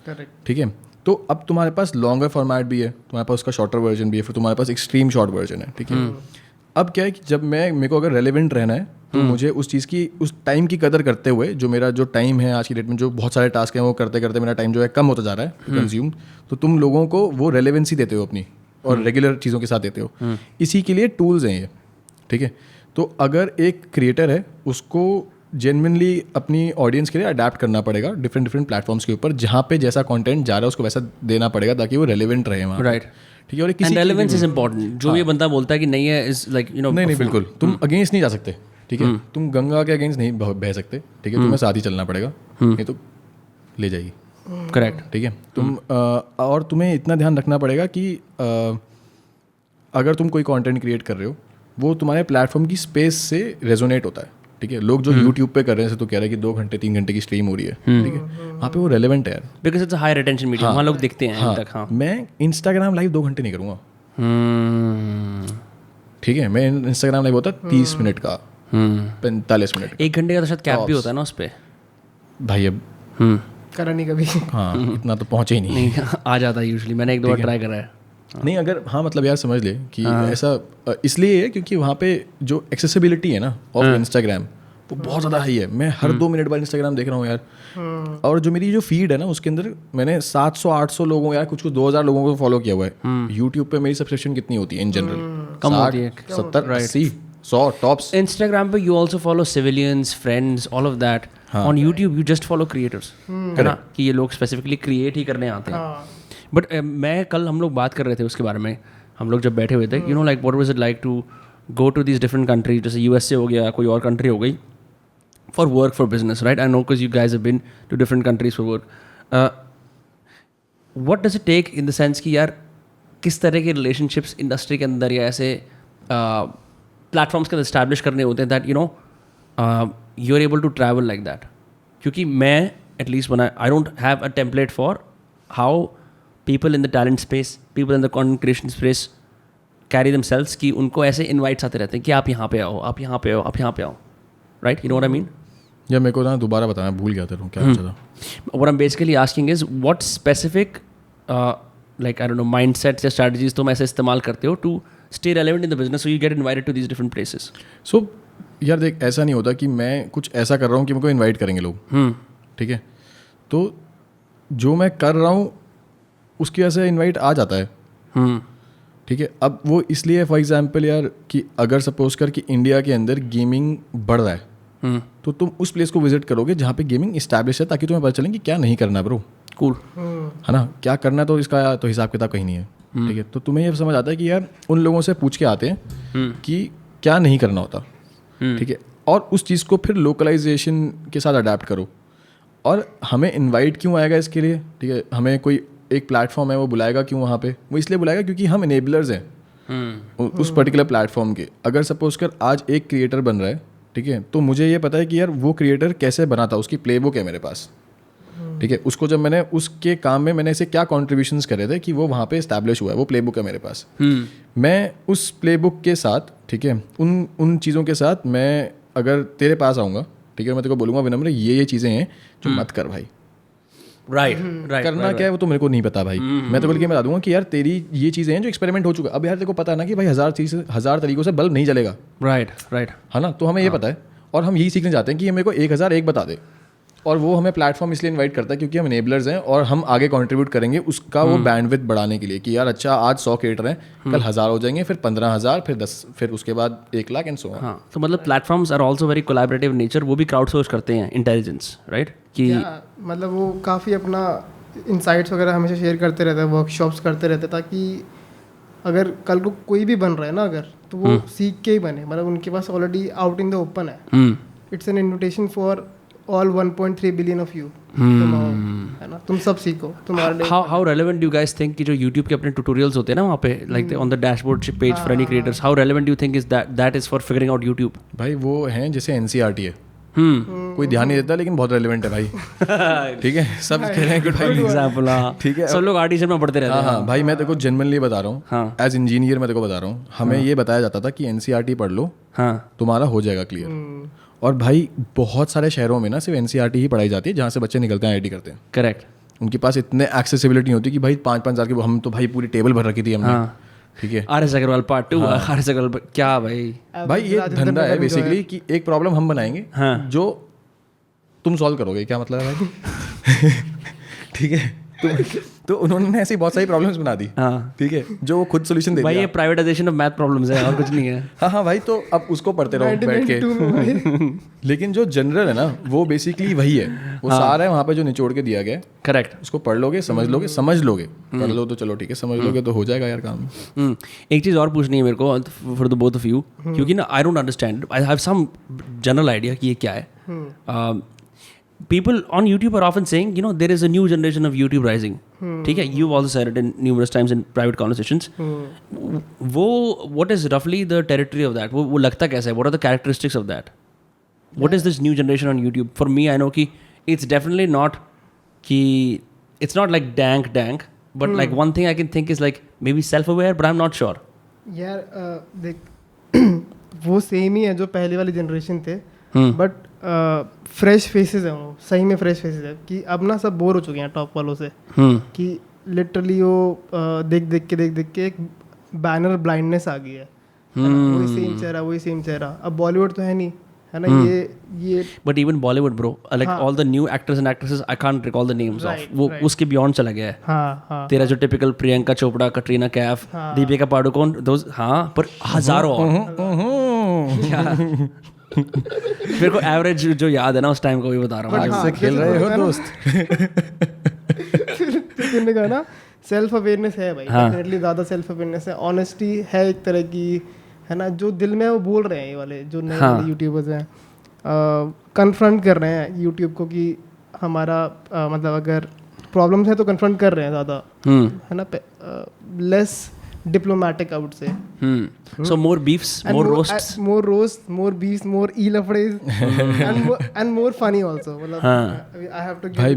करेक्ट. ठीक है. तो अब तुम्हारे पास लॉन्गर फॉर्मेट भी है, तुम्हारे पास उसका शॉर्टर वर्जन भी है, फिर तुम्हारे पास एक्सट्रीम शॉर्ट वर्जन है. ठीक है. अब क्या है कि जब मेरे को अगर रेलिवेंट रहना है तो मुझे उस चीज़ की, उस टाइम की कदर करते हुए, जो मेरा जो टाइम है आज की डेट में, जो बहुत सारे टास्क हैं वो करते करते मेरा टाइम जो है कम होता जा रहा है कंज्यूम. तो तुम लोगों को वो रेलेवेंसी देते हो अपनी और रेगुलर चीज़ों के साथ देते हो. इसी के लिए टूल्स हैं ये. ठीक है. तो अगर एक क्रिएटर है उसको जेन्युइनली अपनी ऑडियंस के लिए अडेप्ट करना पड़ेगा डिफरेंट प्लेटफॉर्म्स के ऊपर, जहाँ पे जैसा कंटेंट जा रहा है उसको वैसा देना पड़ेगा ताकि वो रेलेवेंट रहे वहाँ. राइट. ठीक है. और एंड रेलेवेंस इज इंपॉर्टेंट. जो ये बंदा बोलता है कि नहीं है, इज लाइक यू नो. नहीं बिल्कुल. तुम अगेंस्ट नहीं जा सकते. ठीक है. तुम गंगा के अगेंस्ट नहीं बह सकते. ठीक है. तुम्हें साथ ही चलना पड़ेगा, नहीं तो ले जाएगी. करेक्ट. ठीक है. तुम और तुम्हें इतना ध्यान रखना पड़ेगा कि अगर तुम कोई कंटेंट क्रिएट कर रहे हो वो तुम्हारे प्लेटफॉर्म की स्पेस से रेजोनेट होता है. ठीक है. लोग जो यूट्यूब पे कर रहे हैं जैसे तो कह रहे हैं कि 2 घंटे 3 घंटे की स्ट्रीम हो रही है. ठीक है. वहाँ पे वो रेलेवेंट है यार, because it's a high retention medium. वहाँ लोग देखते हैं हाँ. तक. हाँ. मैं इंस्टाग्राम लाइव 2 घंटे नहीं करूँगा. ठीक है. मैं इंस्टाग्राम लाइव होता है 30 मिनट का, 45 मिनट. 1 घंटे का तो शायद कैप भी होता है ना उस पर. भाई अब करा नहीं कभी. हाँ इतना तो पहुँचे ही नहीं. आ जाता है यूजुअली. मैंने 1-2 बार ट्राई करा है. नहीं अगर हाँ मतलब यार समझ ले कि ऐसा इसलिए है क्योंकि वहाँ पे जो एक्सेसिबिलिटी है ना ऑफ इंस्टाग्राम वो बहुत ज़्यादा हाई है. मैं हर 2 मिनट बाद इंस्टाग्राम देख रहा हूँ यार. और जो मेरी जो फीड है ना उसके अंदर मैंने 700-800 लोगों यार कुछ 2000 लोगों को फॉलो किया हुआ है. यूट्यूब पे मेरी सब्सक्रिप्शन कितनी होती है इन जनरल? कम होती है. 70, 80, 100 टॉप्स. इंस्टाग्राम पे you also follow civilians, friends, all of that. On YouTube you just follow creators, है ना, कि ये लोग स्पेसिफिकली क्रिएट ही करने आते हैं. बट मैं कल हम लोग बात कर रहे थे उसके बारे में. हम लोग जब बैठे हुए थे, you know like what was it like to go to these different countries, जैसे USA हो गया, कोई और कंट्री हो गई, for work, for business, right? I know because you guys have been to different countries for work. What does it take in the sense कि यार किस तरह के रिलेशनशिप्स इंडस्ट्री के अंदर या ऐसे प्लेटफॉर्म्स के अंदर इस्टेब्लिश करने होते हैं that you know you are able to travel like that? क्योंकि मैं at least I don't have a template for how people in the talent space, people in the content creation space carry themselves कि उनको ऐसे invites आते रहते हैं कि आप यहाँ पे आओ, आप यहाँ पे आओ, आप यहाँ पे आओ, right? You know what I mean? या मेरे को ना दोबारा बताना, भूल गया था क्या पूछा था. What I'm basically asking is what specific like I don't know mindsets या strategies तुम ऐसे इस्तेमाल करते हो to stay relevant in the business so you get invited to these different places? So यार देख ऐसा नहीं होता कि मैं कुछ ऐसा कर रहा हूँ कि मेरे को इन्वाइट करेंगे लोग. ठीक है. तो जो मैं कर रहा हूँ उसकी वजह से इन्वाइट आ जाता है. ठीक है. अब वो इसलिए फॉर एग्जांपल यार कि अगर सपोज कर कि इंडिया के अंदर गेमिंग बढ़ रहा है तो तुम उस प्लेस को विजिट करोगे जहाँ पे गेमिंग इस्टेब्लिश है, ताकि तुम्हें पता चले कि क्या नहीं करना ब्रो. कूल है ना. क्या करना तो इसका तो हिसाब किताब कहीं नहीं है. ठीक है. तो तुम्हें ये समझ आता है कि यार उन लोगों से पूछ के आते हैं कि क्या नहीं करना होता. ठीक है. और उस चीज़ को फिर लोकलाइजेशन के साथ अडेप्ट करो. और हमें इन्वाइट क्यों आएगा इसके लिए? ठीक है. हमें कोई एक प्लेटफॉर्म है वो बुलाएगा क्यों वहाँ पे? वो इसलिए बुलाएगा क्योंकि हम इनेबलर्स हैं उस पर्टिकुलर प्लेटफॉर्म के. अगर सपोज कर आज एक क्रिएटर बन रहा है, ठीक है, तो मुझे ये पता है कि यार वो क्रिएटर कैसे बना था, उसकी प्लेबुक है मेरे पास. ठीक है. उसको जब मैंने उसके काम में मैंने ऐसे क्या कॉन्ट्रीब्यूशंस करे थे कि वो वहाँ पे इस्टेब्लिश हुआ है, वो प्लेबुक है मेरे पास. मैं उस प्लेबुक के साथ, ठीक है, उन चीज़ों के साथ मैं अगर तेरे पास आऊँगा, ठीक है, मैं तेरे को बोलूँगा विनम्र ये चीज़ें हैं जो मत कर भाई. राइट. करना क्या है वो तो मेरे को नहीं पता भाई. मैं तो बोल के बता दूंगा कि यार तेरी ये चीज़ें हैं जो एक्सपेरिमेंट हो चुका है. अब यार तेरे को पता है ना कि भाई 1000 तरीकों से बल्ब नहीं जलेगा. राइट. है ना. तो हमें ये पता है और हम यही सीखने चाहते हैं कि ये मेरे को 1001 बता दे. और वो हमें प्लेटफॉर्म इसलिए इनवाइट करता है क्योंकि हम इनेबलर्स हैं और हम आगे कंट्रीब्यूट करेंगे उसका वो बैंडविड्थ बढ़ाने के लिए कि यार अच्छा आज 100 क्रिएटर हैं, कल 1000 हो जाएंगे, फिर 15000, फिर 10, फिर उसके बाद 1 लाख एंड सो ऑन. हाँ. तो मतलब platforms are also very collaborative nature. वो भी क्राउड सोर्स करते हैं इंटेलिजेंस, राइट? कि मतलब वो काफ़ी अपना इंसाइट्स वगैरह हमेशा शेयर करते रहते हैं, वर्कशॉप्स करते रहते हैं, ताकि अगर कल को कोई भी बन रहा है ना अगर तो वो सीख के ही बने. मतलब उनके पास already out in the open है. It's an invitation for all 1.3 billion of you, तुम आओ, है ना, तुम सब सीखो तुम्हारे। How relevant do you guys think कि जो YouTube के अपने tutorials होते हैं ना वहाँ पे, like on the dashboard page for any creators, how relevant do you think is that is for figuring out YouTube? भाई वो हैं जैसे NCERT है, कोई ध्यान नहीं देता लेकिन बहुत रेलिवेंट है भाई। ठीक है, सब कह रहे हैं कि भाई एग्जाम्पल, हाँ ठीक है, सब लोग आर्टिशन में पढ़ते रहते हैं। हाँ भाई मैं तेरे को जेन्युइनली बता रहा हूँ, हाँ। एज इंजीनियर मैं तेरे को बता रहा हूँ, हमें ये बताया जाता था कि NCERT पढ़ लो, हाँ तुम्हारा हो जाएगा क्लियर। और भाई बहुत सारे शहरों में ना सिर्फ NCERT ही पढ़ाई जाती है जहाँ से बच्चे निकलते हैं IIT करते हैं। करेक्ट। उनके पास इतने एक्सेसिबिलिटी नहीं होती कि भाई 5-5 हज़ार की, हम तो भाई पूरी टेबल भर रखी थी हमने। हाँ। ठीक है, RS Agarwal part 2, RS Agarwal क्या भाई भाई ये धंधा है बेसिकली कि एक प्रॉब्लम हम बनाएंगे जो तुम सॉल्व करोगे। क्या मतलब है भाई? ठीक है, तो उन्होंने ऐसी बहुत सारी प्रॉब्लम्स बना दी, हाँ ठीक है, जो वो खुद सोल्यूशन दे भाई, दिया। ये प्राइवेटाइजेशन ऑफ मैथ प्रॉब्लम्स है और कुछ नहीं है। हाँ हाँ भाई, तो अब उसको पढ़ते रहो बैठ के। लेकिन जो जनरल है ना वो बेसिकली वही है, वो सारा है वहाँ पे जो निचोड़ के दिया गया है। करेक्ट। उसको पढ़ लोगे, समझ लोगे, पढ़ लो तो चलो ठीक है, समझ लोगे तो हो जाएगा यार काम। एक चीज़ और पूछनी है मेरे को for the both of you, क्योंकि ना I don't understand, I have some general idea कि ये क्या है। People on YouTube are often saying, you know, there is a new generation of YouTube rising. ठीक है, you've also said it in numerous times in private conversations. वो what is roughly the territory of that? वो लगता कैसा है? What are the characteristics of that? What is this new generation on YouTube? For me, I know कि it's definitely not कि it's not like dank, but like one thing I can think is like maybe self-aware, but I'm not sure. यार देख वो same ही है जो पहले वाली generation थे, बट फ्रेश फेसेस है, वो सही में फ्रेश फेसेस है कि अब ना सब बोर हो चुके हैं टॉप वालों से, कि लिटरली वो देख देख के एक बैनर ब्लाइंडनेस आ गई है ना, वही सेम चेहरा। अब बॉलीवुड तो है नहीं, है ना, ये but even Bollywood bro, like all the new actors and actresses I can't recall the names of, वो उसके बियॉन्ड चला गया है। हाँ तेरा जो टिपिकल प्रियंका चोपड़ा, कटरीना कैफ, दीपिका पाडुकोन, दोस, हाँ, पर हजारों मेरे को एवरेज जो याद है ना उस टाइम को भी बता रहा हूँ। आज से खेल रहे हो दोस्त। तुमने कहा ना सेल्फ अवेयरनेस है भाई, डेफिनेटली ज़्यादा सेल्फ अवेयरनेस है, ऑनेस्टी है एक तरह की, है ना, जो दिल में है वो बोल रहे हैं ये वाले जो नए वाले यूट्यूबर्स हैं, कन्फ्रंट कर रहे हैं यूट्यूब को कि हमारा मतलब अगर प्रॉब्लम्स है तो कन्फ्रंट कर रहे हैं ज़्यादा, है ना, less diplomatic I would say. So more beefs, more roasts, more beefs, more e-lafades, and more funny also. मतलब I have to give भाई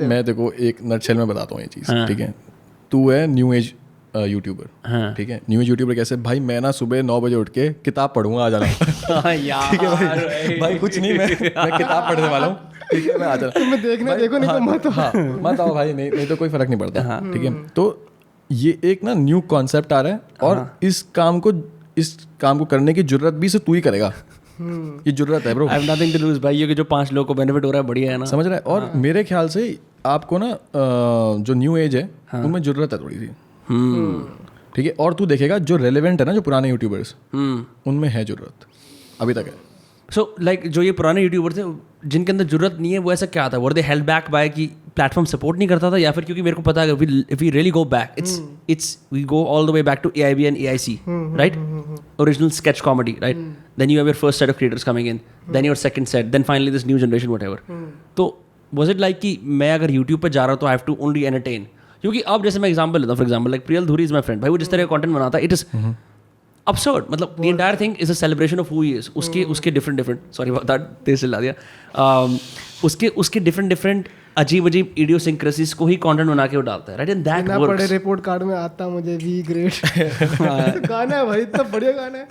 मैं देखो एक नटशेल में बताता हूँ ये चीज़, ठीक है। तू है न्यू एज यूट्यूबर, ठीक है, न्यू एज यूट्यूबर कैसे भाई, मैं ना सुबह 9 बजे उठ के किताब पढ़ूंगा, आ जाना। ठीक है भाई, भाई कुछ नहीं, मैं किताब पढ़ने वाला हूँ, ठीक है, मैं आ जाना। तुम्हें देखना देखो नहीं तो मत आओ भाई, नहीं तो कोई फर्क नहीं पड़ता, ठीक है। तो ये एक ना न्यू कॉन्सेप्ट आ रहा है, और इस काम को करने की जरूरत भी से तू ही करेगा, ये जरूरत है bro. I have nothing to lose भाई, ये कि जो 5 लोगों को बेनिफिट हो रहा है बढ़िया है ना, समझ रहा है। और मेरे ख्याल से आपको ना जो न्यू एज है उनमें जरूरत है थोड़ी सी, ठीक है। और तू देखेगा जो रेलेवेंट है ना, जो पुराने यूट्यूबर्स, उनमें है जरूरत, अभी तक है। सो लाइक जो ये पुराने यूट्यूबर थे जिनके अंदर जरूरत नहीं है, वो ऐसा क्या था? वर दे हेल्ड बैक बाय कि प्लेटफॉर्म सपोर्ट नहीं करता था, या फिर क्योंकि मेरे को पता है if we really go back, it's we go all the way back to AIB and AIC, right, original sketch comedy, right, then you have your first set of creators coming in, then your second set, then finally this new generation whatever. तो was it like कि मैं अगर YouTube पे जा रहा हूँ तो I have to only entertain? क्योंकि अब जैसे मैं एग्जांपल लेता हूँ, फॉर एग्जांपल लाइक प्रियल धुरी इज माय फ्रेंड, भाई वो जिस तरह का कंटेंट बनाता है, इट इज absurd, मतलब the entire thing is a celebration of who he is. उसके different sorry about that, तेज चिल्ला दिया, उसके different अजीब idiosyncrasies को ही content बना के वो डालता है, right, and that works. बड़े रिपोर्ट कार्ड में आता मुझे वी ग्रेट गाना है भाई, इतना बढ़िया गाना है।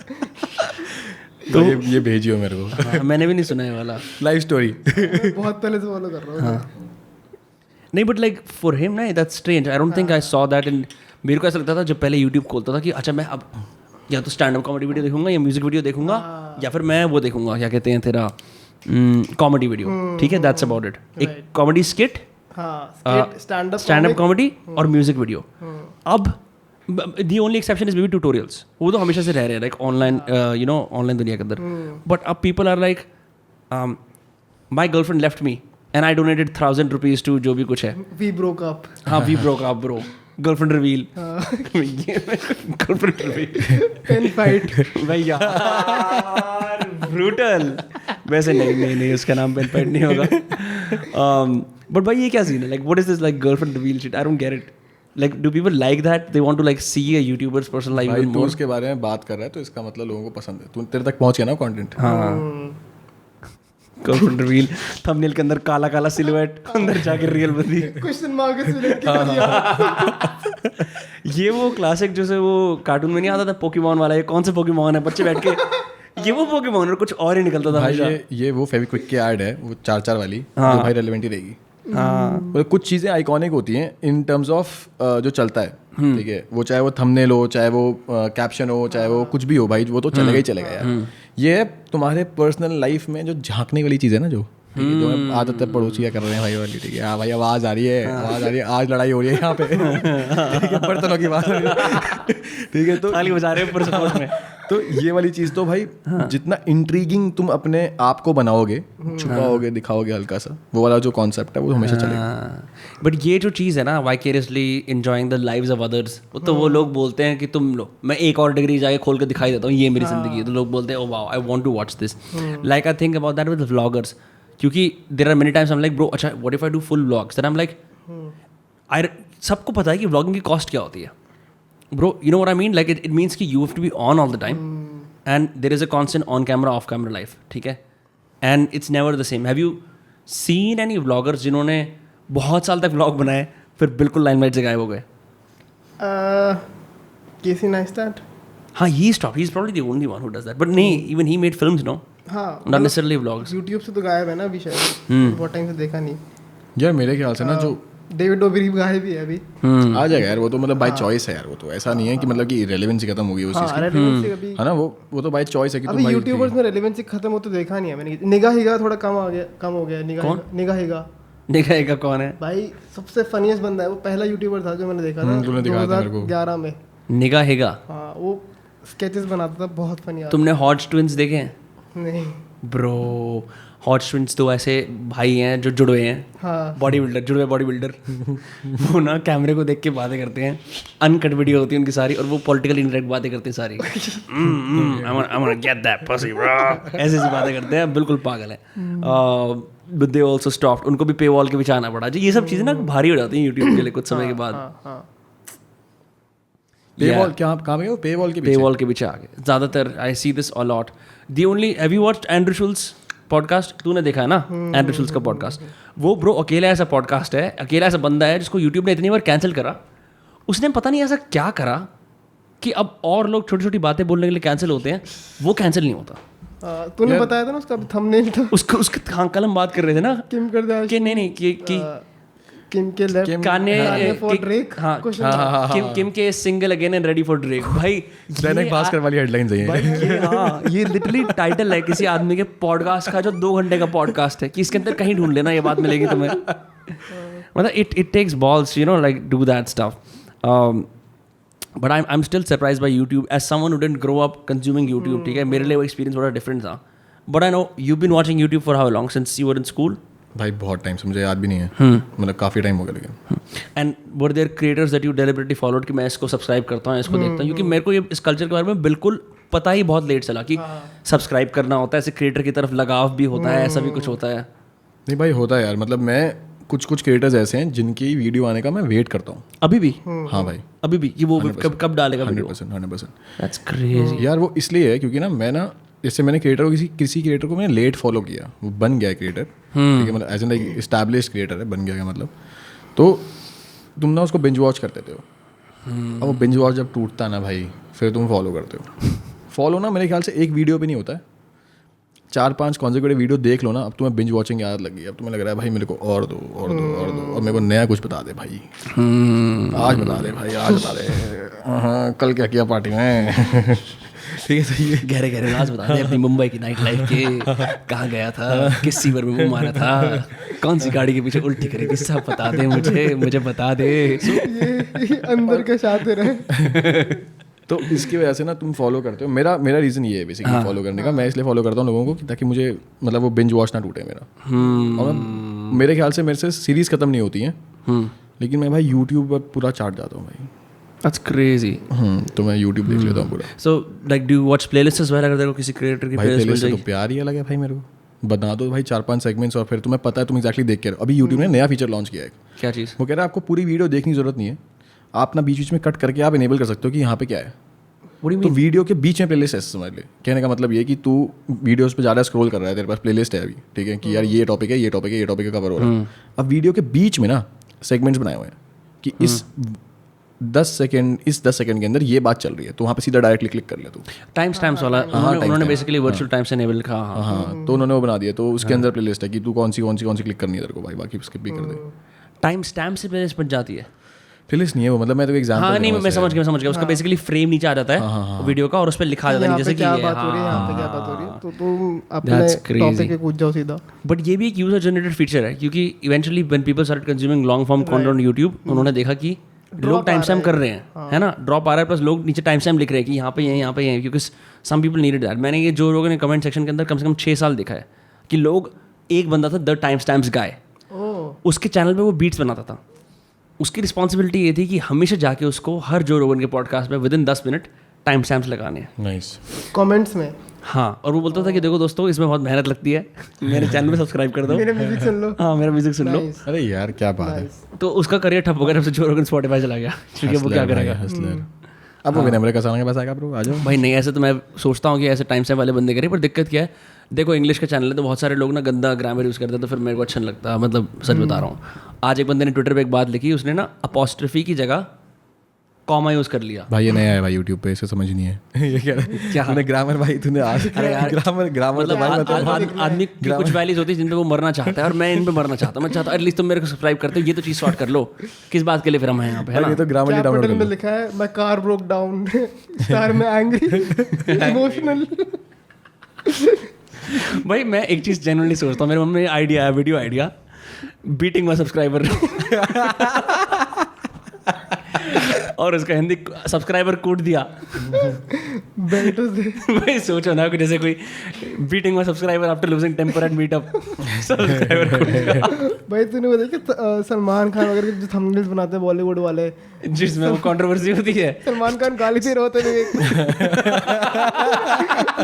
तो ये भेजियो मेरे को। मैंने भी नहीं सुना है वाला लाइव स्टोरी, बहुत पहले से फॉलो कर रहा हूँ। नहीं, बट लाइक फॉर हिम ना that's strange, I don't think I saw that in. मेरे को ऐसा लगता था जब पहले यूट्यूब खोलता था कि अच्छा मैं अब या तो स्टैंड अप कॉमेडी वीडियो देखूंगा या म्यूजिक वीडियो देखूंगा, या फिर मैं वो देखूंगा क्या कहते हैं तेरा कॉमेडी वीडियो, ठीक है, दैट्स अबाउट इट। एक comedy skit, stand up comedy और म्यूजिक वीडियो। अब the only exception is maybe tutorials, वो तो हमेशा से रह रहे हैं like online, you know, online दुनिया के अंदर। बट अब people are like my girlfriend left me and I donated 1000 rupees to जो भी कुछ है, वी ब्रोक अप, हाँ we broke up bro, girlfriend reveal, girlfriend reveal, pen fight, भाई यार ब्रूटल। वैसे नहीं उसका नाम पेन पैड नहीं होगा. बट भाई ये क्या सीन है? Like what is this like girlfriend reveal shit? I don't get it. Like, do people like that? They want to like see a YouTuber's personal life भाई even तू more. उसके बारे में बात कर रहा है तो इसका मतलब लोगों को पसंद है. तू तेरे तक पहुंच गया ना कंटेंट. Girlfriend reveal, thumbnail के अंदर काला काला सिलुएट, अंदर जाके रियल बंदी. क्वेश्चन मार्क से लेके कर दिया. ये वो क्लासिक जैसे वो कार्टून में नहीं आता था पोकेमॉन वाला, ये कौन सा पोकेमॉन है, बच्चे बैठ के ये वो पोकेमॉन और कुछ और ही निकलता था भाई हमेशा. ये वो फेविक्विक की ऐड है वो 4-4 वाली जो भाई रेलेवेंट ही रहेगी. मतलब कुछ चीज़ें आइकॉनिक होती हैं इन टर्म्स ऑफ जो चलता है. ठीक है, वो चाहे वो थंबनेल हो, चाहे वो कैप्शन हो, चाहे वो कुछ भी हो भाई, वो तो चलेगा ही चलेगा यार. ये है तुम्हारे पर्सनल लाइफ में जो झांकने वाली चीज़ है ना, जो ठीक है, जो आदत है पड़ोसी क्या कर रहे हैं भाई वाली. ठीक है, हाँ भाई आवाज़ आ रही है, आज लड़ाई हो रही है यहाँ पे. ठीक है, बर्तनों की बात हो रही है. ठीक है, तो ताली बजा रहे हैं ऊपर सपोर्ट में. तो ये वाली चीज़ तो भाई जितना इंट्रीगिंग तुम अपने आप को बनाओगे, छुपाओगे, दिखाओगे हल्का सा, वो वाला जो कॉन्सेप्ट है वो हमेशा चलेगा. बट ये जो चीज़ है ना, vicariously enjoying the lives of others, तो वो लोग बोलते हैं कि तुम लो, मैं एक और डिग्री जाके खोल के दिखाई देता हूँ, ये मेरी जिंदगी है. तो लोग बोलते हैं oh wow, I want to watch this. Like I think about that with vloggers, क्योंकि there are many times I am like bro, अच्छा what if I do full vlogs? Then I am like, I सबको पता है कि vlogging की cost क्या होती है. Bro you know what I mean, like it means कि you have to be on all the time and there is a constant on camera off camera life. ठीक है, and it's never the same. Have you seen any vloggers जिन्होंने बहुत साल तक vlog बनाए फिर बिल्कुल limelight से गायब हो गए? Casey Neistat. हाँ, he stopped. He's probably the only one who does that. But नहीं, even he made films, no? हाँ, Not necessarily vlogs. YouTube से तो गायब है ना अभी शायद. बहुत टाइम से देखा नहीं. यार मेरे ख्याल से ना जो डेविड ओबरी गायब भी है अभी. आ जाएगा यार, वो तो मतलब बाय चॉइस है यार. वो तो ऐसा नहीं है कि मतलब कि रेलेवेंसी खत्म हो गई उस चीज़ की, रेलेवेंसी अभी है ना. वो तो बाय चॉइस है कि अभी यूट्यूबर्स में रेलेवेंसी खत्म हो तो देखा नहीं है मैंने. निगाहिगा थोड़ा कम हो गया. निगाहिगा देखा कौन है? भाई सबसे फनीएस्ट बंदा है वो. पहला यूट्यूबर था जो मैंने देखा था 2011 में. निगाहिगा. हाँ, वो स्केचेस बनाता था, बहुत फनी. तुमने हॉट ट्विंस देखे हैं? नहीं ब्रो, हॉट ट्विंस तो ऐसे भाई हैं जो जुड़े हैं. हाँ, बॉडी बिल्डर, जुड़वे बॉडी बिल्डर. वो ना कैमरे को देख के बातें करते हैं, अनकट वीडियो होती है उनकी सारी, और वो पॉलिटिकल इनडायरेक्ट बातें करते हैं सारी. I'm gonna get that pussy bro. ऐसी बातें करते हैं, बिल्कुल पागल है. But they also stopped. उनको भी पे वॉल के पीछे आना पड़ा. ये सब चीज़ें ना भारी हो जाती हैं यूट्यूब के लिए कुछ समय के बाद. पेवॉल कहाँ पे हो? पेवॉल के पीछे आ गए ज़्यादातर. I see this a lot. The only, have you watched Andrew Schulz podcast? तूने देखा है ना एंड्रू शुल्स का पॉडकास्ट? वो ब्रो अकेला ऐसा पॉडकास्ट है, अकेला ऐसा बंदा है जिसको यूट्यूब ने इतनी बार कैंसिल करा. उसने पता नहीं ऐसा क्या करा कि अब और लोग छोटी छोटी बातें बोलने के लिए कैंसिल होते हैं, वो कैंसिल नहीं होता. तूने बताया था ना उसका थंबनेल था. उसके हाँ, कल हम बात कर रहे थे ना किम करदाशियन कि नहीं कि किम के लेफ्ट कान्ये फॉर ड्रेक. हाँ, किम के single again and ready for Drake. भाई दैनिक भास्कर वाली हेडलाइंस है ये. हाँ, ये लिटरली टाइटल है किसी आदमी के पॉडकास्ट का जो 2 घंटे का पॉडकास्ट है, कि इसके अंदर कहीं ढूंढ लेना, ये बात मिलेगी तुम्हें. मतलब it takes balls, you know, like do that stuff. But I am still surprise by YouTube as someone who didn't grow up consuming YouTube. ठीक है, मेरे लिए वो एक्सपीरियंस थोड़ा डिफरेंट था. But I know you been watching YouTube for how long, since you were in school? भाई बहुत time से, मुझे याद भी नहीं है, मतलब काफ़ी टाइम हो गया. लेकिन and were there creators that you deliberately followed कि मैं इसको सब्सक्राइब करता हूँ, इसको देखता हूँ? क्योंकि मेरे को ये इस कल्चर के बारे में बिल्कुल पता ही बहुत लेट चला कि सब्सक्राइब करना होता है, ऐसे क्रिएटर की तरफ लगाव भी होता है, ऐसा भी कुछ होता है. नहीं भाई होता है यार. मतलब मैं कुछ क्रिएटर्स ऐसे हैं जिनकी वीडियो आने का मैं वेट करता हूँ अभी भी. हाँ भाई, अभी भी कि वो कब डालेगा वीडियो. 100%. दैट्स क्रेजी यार वो इसलिए है क्योंकि ना मैं ना, जैसे मैंने क्रिएटर को किसी क्रिएटर को मैंने लेट फॉलो किया, वो बन गया क्रिएटर. ठीक है, मतलब as an like established creator है, बन गया मतलब. तो तुम ना उसको बिंज वॉच करते हो. अब वो बिंज वॉच जब टूटता ना भाई, फिर तुम फॉलो करते हो. फॉलो ना मेरे ख्याल से एक वीडियो पे नहीं होता है, 4-5 कॉन्सेक्यूटिव वीडियो देख लो ना, अब तुम्हें बिंज वॉचिंग की आदत लग गई. अब तुम्हें लग रहा है भाई मेरे को और दो, और मेरे को नया कुछ बता दे भाई. आज बता दे. हाँ, कल क्या किया पार्टी में. ठीक है, सही है. गहरे राज बता दे अपनी मुंबई की नाइट लाइफ के. कहाँ गया था, किस सीवर में मुंह मारा था, कौन सी गाड़ी के पीछे उल्टी करी थी, सब बता दे मुझे बता दे. ये अंदर के साथ रहे. तो इसकी वजह से ना तुम फॉलो करते हो. मेरा रीज़न ये है बेसिकली फॉलो करने का. मैं इसलिए फॉलो करता हूँ लोगों को ताकि मुझे मतलब वो बिंज वॉच ना टूटे मेरा. और मेरे ख्याल से मेरे से सीरीज़ खत्म नहीं होती हैं, लेकिन मैं भाई यूट्यूब पर पूरा चाट जाता हूँ भाई. That's crazy. तो मैं YouTube देख लेता हूँ पूरा. So like do you watch playlists as well? अगर देखो किसी क्रिएटर की भाई प्लेलिस्ट से तो प्यार ही अलग है भाई मेरे को. बना दो भाई 4-5 सेगमेंट्स और फिर तुम्हें पता है तुम एग्जैक्टली देख के रहो। अभी यूट्यूब ने नया फीचर लॉन्च किया है, क्या चीज़? वो कह रहा है आपको पूरी वीडियो देखने की जरूरत नहीं है, आप ना बीच बीच में कट करके आप इनेबल कर सकते हो कि यहाँ पे क्या है। तो वीडियो के बीच में प्लेलिस्ट है, समझ ले। कहने का मतलब ये कि तू वीडियोस पे ज़्यादा स्क्रॉल कर रहा है, तेरे पास प्लेलिस्ट है अभी, ठीक है, कि यार ये टॉपिक है, ये टॉपिक है, ये टॉपिक का कवर हो रहा है। अब वीडियो के बीच में ना सेगमेंट्स बनाए हुए हैं कि इस 10 सेकंड के अंदर ये बात चल रही है, तो वहाँ पे सीधा डायरेक्टली क्लिक कर ले तू। टाइम स्टैम्प्स वाला उन्होंने बेसिकली वर्चुअल टाइम से एनेबल कहा। हाँ, तो उन्होंने वो बना दिया, तो उसके अंदर प्लेलिस्ट है कि तू कौन सी क्लिक करनी है तेरे को भाई, बाकी स्किप भी कर दे। टाइम स्टैम्प से प्लेलिस्ट बन जाती है? प्लेलिस्ट नहीं है वो, मतलब मैं तो एग्जांपल। हाँ नहीं, मैं समझ गया। उसका बेसिकली फ्रेम नीचे आ जाता है वीडियो का और उस पर लिखा जाता है जैसे कि क्या बात हो रही है, यहाँ पे क्या बात हो रही है, तो तुम अपने टॉपिक पे कूद जाओ सीधा। बट ये भी एक यूजर जनरेटेड फीचर है, क्योंकि eventually when people started consuming long form content on YouTube, उन्होंने देखा कि लोग टाइम स्टैम्प कर रहे हैं, है ना, ड्रॉप आ रहा है, प्लस लोग नीचे टाइम स्टैम्प लिख रहे हैं कि यहाँ पे ये, यहाँ पे ये, क्योंकि सम पीपल नीडेड दैट। मैंने ये जो लोगों ने कमेंट सेक्शन के अंदर कम से कम 6 साल देखा है कि लोग, एक बंदा था द टाइम स्टैम्प्स गाय, उसके चैनल पे वो बीट्स बनाता था। उसकी रिस्पॉन्सिबिलिटी ये थी कि हमेशा जाके उसको हर जो रोगन के पॉडकास्ट में विदिन 10 मिनट टाइम स्टैम्प्स लगाने हैं। नाइस। कमेंट्स में। हाँ, और वो बोलता था कि देखो दोस्तों, इसमें बहुत मेहनत लगती है, मेरे चैनल में सब्सक्राइब कर दो, मेरा म्यूजिक सुन लो। हाँ, मेरा म्यूजिक सुन लो। अरे यार क्या बात है। तो उसका करियर ठप हो गया जब से जो रोगन स्पॉटिफाई चला गया, क्योंकि वो क्या करेगा। अब वो विनम्र का सामने के पास आएगा ब्रो, आ जाओ भाई। नहीं, ऐसे तो मैं सोचता हूँ कि ऐसे टाइम स्टैम्प वाले बंदे करें, पर दिक्कत क्या है, देखो इंग्लिश का चैनल है तो बहुत सारे लोग ना गंदा ग्रामर यूज़ करते हैं, तो फिर मेरे को अच्छा नहीं लगता, मतलब सच बता रहा हूँ। आज एक बंदे ने ट्विटर पे एक बात लिखी, उसने ना अपॉस्ट्रफी की जगह कॉमा यूज़ कर लिया। भाई ये नया है भाई यूट्यूब पे, इसे समझ नहीं है। ये कह रहा है क्या तूने ग्रामर भाई, तूने आज ग्रामर मतलब आदमी की कुछ वैल्यूज होती है जिन पे वो मरना चाहता है, और मैं इन पे मरना चाहता हूँ। मैं चाहता हूँ एटलीस्ट तुम मेरे को सब्सक्राइब करते हो, ये तो चीज़ सॉर्ट कर लो, किस बात के लिए फिर हम हैं यहाँ पे, है ना। ये तो ग्रामर डाउनलोड में लिखा है, my car broke down, star में एंग्री, इमोशनल। भाई मैं एक चीज़ जनरली सोचता हूँ, मेरे मन में आइडिया है, video idea, beating my subscriber और उसका हिंदी सब्सक्राइबर कूट दिया। भाई सोचो ना कि जैसे कोई beating my subscriber after losing temper at meetup, subscriber कूट दिया। भाई तूने वो देखा सलमान खान वगैरह के जो थंबनेल्स बनाते हैं बॉलीवुड वाले, जिसमें वो कंट्रोवर्सी होती है, सलमान खान गाली दे रहे होते हैं,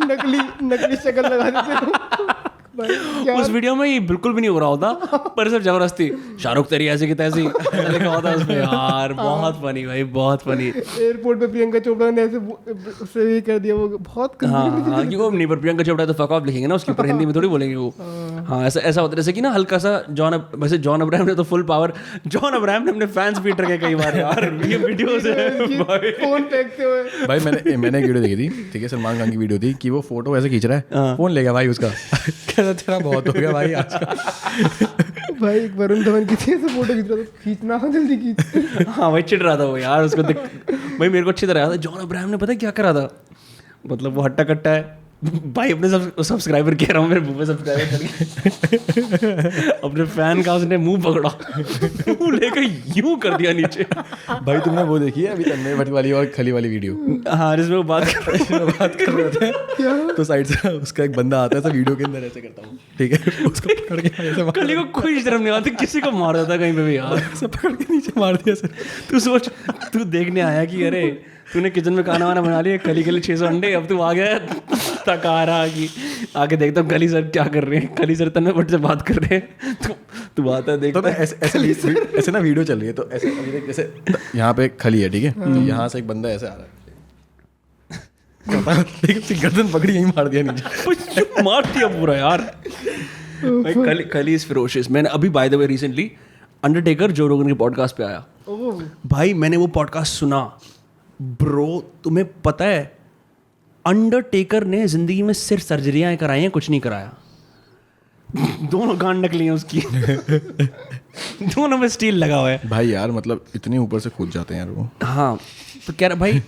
नकली शक्ल लगा देते हैं। उस वीडियो में ये बिल्कुल भी नहीं हो रहा होता, पर सिर्फ जबरदस्ती शाहरुख तेरी ऐसी की तैसी लिखा होता है उसमें। यार बहुत फनी भाई, बहुत फनी। एयरपोर्ट पे प्रियंका चोपड़ा ने ऐसे उससे भी कर दिया, वो बहुत। हाँ, कि वो नहीं, पर प्रियंका चोपड़ा तो फक ऑफ लिखेंगे ना उसके ऊपर, हिंदी में थोड़ी बोलेंगे वो। हाँ, ऐसा होता है जैसे कि ना हल्का सा वैसे जॉन अब्राहम ने तो फुल पावर, जॉन अब्राहम ने अपने फैंस पीट रखे कई बार यार, ये वीडियोस है फोन फेंकते हुए। भाई मैंने एक वीडियो देखी थी, ठीक है, सलमान खान की वीडियो थी कि वो फोटो ऐसे खींच रहा है, फोन ले गया भाई उसका, कहता तेरा बहुत हो गया भाई आज का। भाई वरुण धवन की थी, ऐसे फोटो खींच रहा था, खींचना जल्दी खींच। हाँ भाई, चिढ़ रहा था वो यार, उसको भाई मेरे को अच्छी तरह याद है, जॉन अब्राहम ने पता है क्या करा था, मतलब वो हट्टा कट्टा है भाई, अपने सब्सक्राइबर कह रहा हूँ, मेरे मुंह पे सब्सक्राइबर कर अपने फैन का उसने मुंह पकड़ा, मुंह लेकर यूं कर दिया नीचे। भाई तुमने वो देखी है अभी तन्मय भट्ट वाली और खली वाली वीडियो? हाँ, जिसमें वो बात कर रहे थे, तो साइड से उसका एक बंदा आता है, सब वीडियो के अंदर ऐसे करता हूँ, ठीक है, उसको पकड़ के ऐसे खली को कोई शर्म नहीं आती, किसी को मार देता कहीं पे भी यार, सब पकड़ के नीचे मार दिया सर। तू सोच, तू देखने आया कि अरे तूने किचन में खाना वाना बना लिया, खली के लिए 600 अंडे, अब तू आ गया तक आ रहा कि आगे देखता हूँ खली सर क्या कर रहे हैं, खली सर तन्मय भट्ट से बात कर रहे हैं, तू आता है देखता है। ऐसे ना वीडियो चल रही है, तो ऐसे अभी देख, जैसे यहाँ पे खली है, ठीक है, तो यहाँ से एक बंदा ऐसे आ रहा है, गर्दन पकड़ी यहीं मार दिया नीचे, मार दिया पूरा यार। भाई खली इज फेरोशियस। मैंने अभी by the way recently Undertaker जो रोगन के पॉडकास्ट पे आया, भाई मैंने वो पॉडकास्ट सुना ब्रो, तुम्हें पता है अंडरटेकर ने जिंदगी में सिर्फ सर्जरियां कराई हैं, कुछ नहीं कराया, दोनों गांड निकली हैं उसकी दोनों में स्टील लगा हुआ है भाई यार, मतलब इतने ऊपर से कूद जाते हैं यार वो। हाँ, तो कह रहा भाई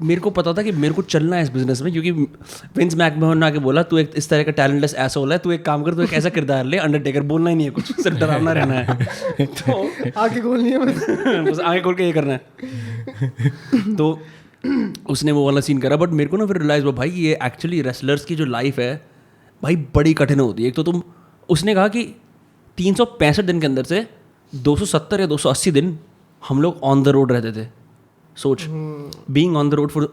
मेरे को पता था कि मेरे को चलना है इस बिजनेस में, क्योंकि विंस मैकमोहन ने आके बोला तू एक इस तरह का टैलेंटलेस ऐसा होला है, तू एक काम कर, तू एक ऐसा किरदार ले, अंडरटेकर बोलना ही नहीं है कुछ, सिर्फ डरावना रहना है, तो आगे खोलनी है बस आगे खोल के ये करना है। तो उसने वो वाला सीन करा, बट मेरे को ना फिर रियलाइज हुआ भाई ये एक्चुअली रेसलर्स की जो लाइफ है भाई बड़ी कठिन होती है। एक तो तुम, उसने कहा कि 365 दिन के अंदर से 270 या 280 दिन हम लोग ऑन द रोड रहते थे। सोच, being on the road for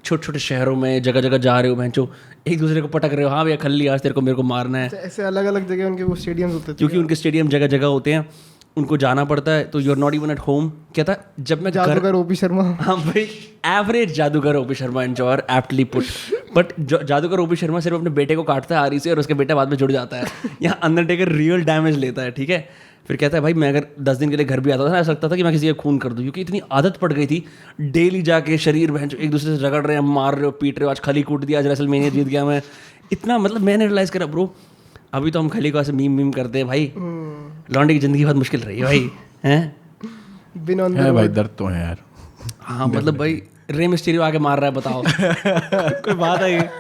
छोटे छोटे शहरों में जगह जगह जा रहे हो बहनचो, एक दूसरे को पटक रहे हो, हाँ भैया खल्ली आज तेरे को मेरे को मारना है, ऐसे अलग अलग जगह उनके वो स्टेडियम्स होते थे, क्योंकि उनके स्टेडियम जगह जगह होते हैं, उनको जाना पड़ता है, तो you are not even at home. क्या था जब मैं जादूगर ओपी शर्मा, हाँ भाई एवरेज जादूगर OP Sharma enjoyer aptly put, but जादूगर ओपी शर्मा सिर्फ अपने बेटे को काटता है आरी से और उसके बेटा बाद में जुड़ जाता है। यहाँ अंडरटेकर रियल डैमेज लेता है, ठीक है। फिर कहता है भाई मैं अगर 10 दिन के लिए घर भी आता था, ऐसा लगता था कि मैं किसी का खून कर दूं, क्योंकि इतनी आदत पड़ गई थी डेली जाके शरीर बहन एक दूसरे से रगड़ रहे हैं, मार रहे हो, पीट रहे हो, आज खली कूट दिया, आज रेसलमेनिया जीत गया मैं, इतना मतलब मैंने रियलाइज करा ब्रो, अभी तो हम खली को ऐसे मीम करते हैं भाई, लौंडे की जिंदगी बहुत मुश्किल रही है भाई, हैं बिन ऑन है भाई, दर्द तो है यार। हाँ मतलब भाई रे मिस्टीरियो आके मार रहा है, बताओ कोई बात है ये?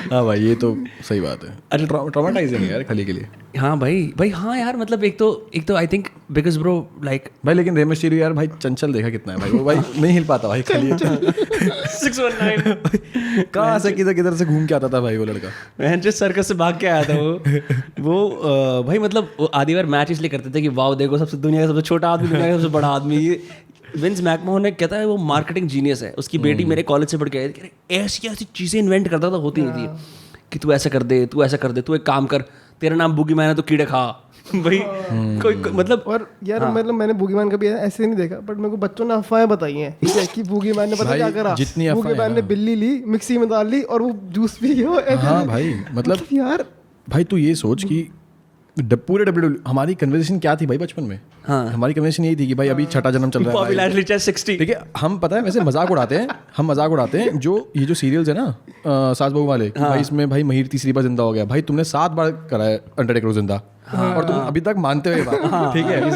हाँ भाई ये तो सही बात है। अच्छा ट्रॉमेटाइजिंग है यार खली के लिए। हाँ भाई हाँ यार, मतलब एक तो I think because bro like भाई लेकिन रे मिस्टीरियो यार भाई चंचल देखा कितना है भाई, वो भाई नहीं हिल पाता भाई खली 619 कहाँ से किधर से घूम के आता था भाई वो लड़का, मैं जिस सर्कस से भाग के आया था वो भाई मतलब वो आधी बार मैच इसलिए करते थे कि वाओ देखो सबसे दुनिया का सबसे छोटा आदमी, दुनिया का सबसे बड़ा आदमी, ये विंस मैकमोहन ने कहता है वो मार्केटिंग जीनियस है। उसकी बेटी मेरे कॉलेज से पढ़ के आई थी, ऐसी ऐसी चीज़ें इन्वेंट करता था, होती नहीं थी कि तू ऐसा कर दे, तू ऐसा कर दे, तू एक काम कर, तेरा नाम बुगी मैन है तो कीड़े खा भाई कोई मतलब। और यार मतलब मैंने बूगीमैन कभी ऐसे नहीं देखा, बट मेरे को बच्चों ने अफवाहें बताई हैं, ठीक है, कि बूगीमैन ने पता क्या करा, जितनी अफवाहें बूगीमैन ने बिल्ली ली, मिक्सी में डाल ली और वो जूस पी गया। हाँ भाई मतलब यार भाई तू ये सोच कि पूरे WWE हमारी कन्वर्सेशन क्या थी भाई बचपन में। हाँ हमारी कन्वर्सेशन यही थी कि भाई अभी छठा जन्म चल रहा है, पॉपुलैरिटी चाहे 60, ठीक है। हम पता है वैसे मजाक उड़ाते हैं जो ये जो सीरियल्स है ना सास बहू वाले, कि भाई इसमें भाई महिर तीसरी बार जिंदा हो गया, भाई तुमने 7 बार करा है अंडरटेकर को जिंदा, और तुम अभी तक मानते हो ये बात, ठीक है।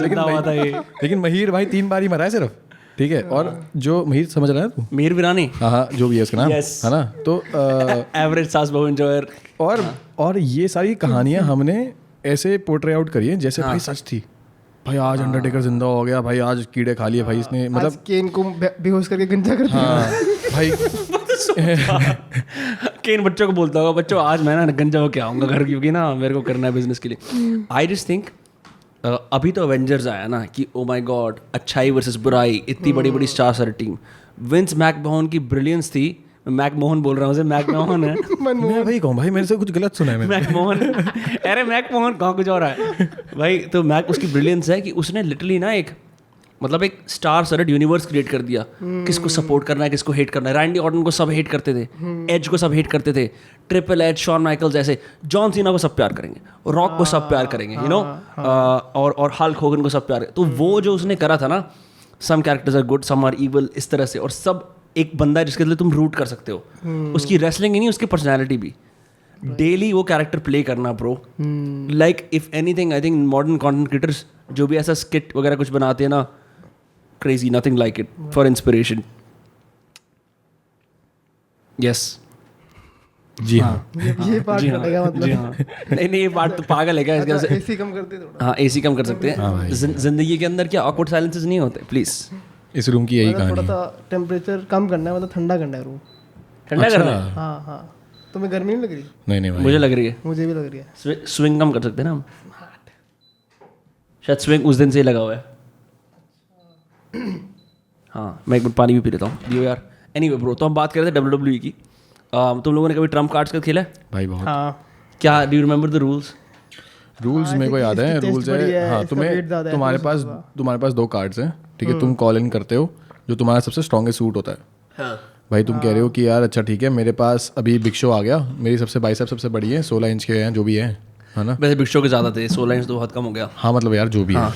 लेकिन महिर भाई 3 बार ही मरा है सिर्फ, ठीक है। और जो महिर समझ रहा है तू, मीर विरानी, हाँ जो भी है उसका नाम है ना, तो एवरेज सास बहू एंजॉयर, और ये सारी कहानियां हमने ऐसे पोर्ट्रे आउट करी है जैसे भाई सच थी। भाई आज अंडरटेकर जिंदा हो गया, भाई आज कीड़े खा लिए भाई इसने, मतलब केन को बेहोश करके गंजा कर दिया। हाँ भाई केन बच्चों को बोलता होगा, बच्चों आज मैं ना गंजा होके आऊँगा घर, क्योंकि ना मेरे को करना है बिजनेस के लिए। आई जस्ट थिंक अभी तो एवेंजर्स आया ना कि ओ माय गॉड अच्छाई वर्सेस बुराई, इतनी बड़ी बड़ी स्टार टीम, विंस मैकमोहन की ब्रिलियंस थी। मैकमोहन बोल रहा हूँ, मैकमोहन है मैं भाई कहूँ भाई मेरे से कुछ गलत सुना है मैंने। मैकमोहन अरे मैकमोहन कहाँ कुछ और है भाई। तो उसकी ब्रिलियंस है कि उसने लिटरली ना एक मतलब एक स्टार स्टडड यूनिवर्स क्रिएट कर दिया, किसको सपोर्ट करना है, किसको हेट करना है। रैंडी ऑर्टन को सब हेट करते थे, एज को सब हेट करते थे, ट्रिपल एच, शॉन माइकल्स जैसे, जॉन सीना को सब प्यार करेंगे, रॉक को सब प्यार करेंगे, यू नो, और हल्क होगन को सब प्यार। तो वो जो उसने करा था ना, some characters are good, some are evil, इस तरह से, और सब एक बंदा है जिसके लिए तुम रूट कर सकते हो, उसकी रेसलिंग ही नहीं, उसकी पर्सनैलिटी भी, डेली वो कैरेक्टर प्ले करना bro. Like if anything I think modern content creators जो भी ऐसा स्किट वगैरह कुछ बनाते हैं ना, crazy, nothing like it for inspiration. Yes. जी हाँ ये पार्ट कटेगा मतलब। जी हाँ। नहीं ये पार्ट तो पागल है क्या इसके वजह से। एसी कम करते थोड़ा। हाँ एसी कम कर सकते हैं। जिंदगी के अंदर क्या awkward silences नहीं होते प्लीज। इस रूम की यही थोड़ा कहानी है। सा टेम्परेचर कम करना है, मतलब ठंडा करना है रूम। ठंडा करना है। हाँ हाँ, तुम्हें गर्मी नहीं लग रही? नहीं नहीं भाई मुझे लग रही है। मुझे भी लग रही है। स्विंग कम कर सकते हैं ना हम। शायद स्विंग उस दिन से ही लगा हुआ है। हाँ मैं एक मिनट पानी भी पी लेता हूँ दियो यार। एनीवे ब्रो, तो हम बात कर रहे थे WWE की। तुम लोगों ने कभी ट्रम्प कार्ड्स का खेला है भाई बहुत। हाँ क्या? Do you remember the rules? Rules मेरे को याद है। रूल्स है हाँ, तुम्हारे पास 2 कार्ड्स हैं, ठीक है। तुम कॉल इन करते हो जो तुम्हारा सबसे स्ट्रॉन्गेस्ट सूट होता है। हाँ भाई तुम कह रहे हो कि यार अच्छा ठीक है, मेरे पास अभी बिग शो आ गया, मेरी सबसे बाइसेप सबसे बड़ी है, 16 इंच के हैं जो भी है ना। वैसे बिग शो के ज़्यादा थे, 16 इंच तो बहुत कम हो गया। हाँ मतलब यार जो भी है,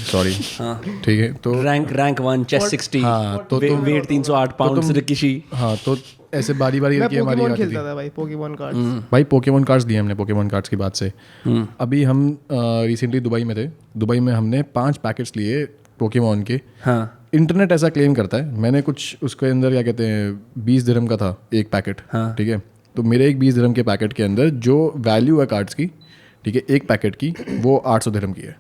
सॉरी हाँ ठीक है। तो रैंक 1 चेस्ट 60, हाँ तो तुम वेट 308 पाउंड रिकिशी। हाँ तो ऐसे बारी बारी मैं करके हमारी पोकेमॉन आती थी। खेलता था भाई, पोकेमॉन कार्ड्स। भाई पोकेमॉन कार्ड्स दिए हमने, पोकेमॉन कार्ड्स की बात से। अभी हम रिसेंटली दुबई में थे, दुबई में हमने 5 पैकेट्स लिए पोकेमॉन के। हाँ इंटरनेट ऐसा क्लेम करता है, मैंने कुछ उसके अंदर क्या कहते हैं 20 दिरहम का था एक पैकेट, ठीक है। तो मेरे एक 20 दिरहम के पैकेट के अंदर जो वैल्यू है कार्ड्स की, ठीक है, एक पैकेट की, वो 800 दिरहम की है।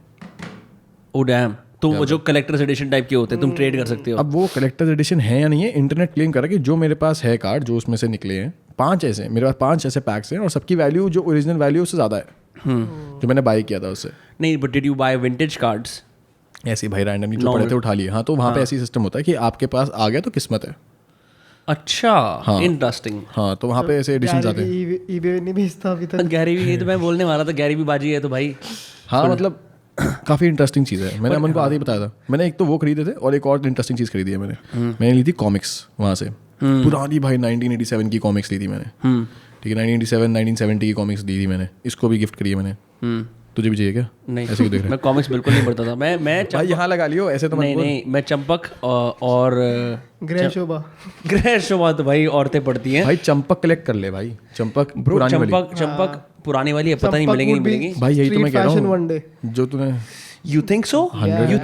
Oh damn. तो वो जो कलेक्टर्स एडिशन टाइप के होते हैं तुम ट्रेड कर सकते हो। अब वो कलेक्टर्स एडिशन है या नहीं है, इंटरनेट क्लेम कर रहा है कि जो मेरे पास है कार्ड, जो उसमें से निकले हैं 5 ऐसे, मेरे पास 5 ऐसे पैक्स हैं और सबकी वैल्यू जो ओरिजिनल वैल्यू उससे ज़्यादा है जो मैंने बाई किया था उससे। नहीं but did you buy vintage cards? ऐसे भाई रैंडमली जो पड़े थे उठा लिए। हाँ तो वहाँ पे ऐसी सिस्टम होता है कि आपके पास आ गया तो किस्मत है, अच्छा, इंटरेस्टिंग। हाँ, तो वहाँ पे ऐसे एडिशंस आते हैं। ईबे नहीं भेजता अभी तक। गैरी भी, तो मैं बोलने वाला था, गैरी भी बाजी है तो भाई। हाँ, मतलब काफ़ी इंटरेस्टिंग चीज़ है। मैंने अमन को आगे ही बताया था। मैंने एक तो वो खरीदे थे और एक और इंटरेस्टिंग चीज़ खरीदी है मैंने ली थी कॉमिक्स वहाँ से। पुरानी भाई 1987 की कॉमिक्स ली थी मैंने। ठीक है, 1987 1970 की कॉमिक्स दी थी मैंने। इसको भी गिफ्ट करी है मैंने। तुझे भी चाहिए क्या? नहीं, ऐसे क्यों देख रहा है? मैं कॉमिक्स बिल्कुल नहीं पढ़ता था। मैं भाई यहाँ लगा लियो, ऐसे तो नहीं नहीं, मैं चंपक और ग्रह शोभा। ग्रह शोभा तो भाई औरतें पढ़ती हैं भाई। चंपक कलेक्ट कर ले भाई, चंपक पुरानी वाली। चंपक पुरानी वाली है, पता नहीं मिलेगी नहीं मिलेगी भाई, यही तो मैं कह रहा हूँ। वन डे जो तूने you think so, you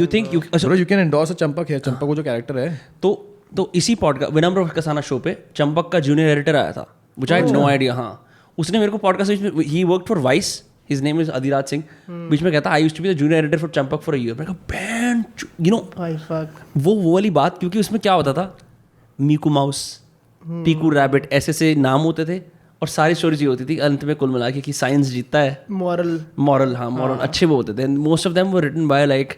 think bro you can endorse a Champak है। चंपक वो जो कैरेक्टर है, तो इसी पॉडकास्ट विनम्र कसाना शो पे चंपक का जूनियर एडिटर आया था, which I had no idea. हाँ, उसने मेरे को पॉडकास्ट में, he worked for Vice, his name is Adhiraj Singh, बीच में कहता I used to be the junior editor for Champak for a year. मैं कहा बैन, यू नो वो वाली बात, क्योंकि उसमें क्या होता था, मीकू माउस, पीकू रैबिट, ऐसे से नाम होते थे और सारी स्टोरीज ये होती थी अंत में कुल मिला के कि साइंस जीतता है, मॉरल अच्छे वो होते थे। Most of them were written by like,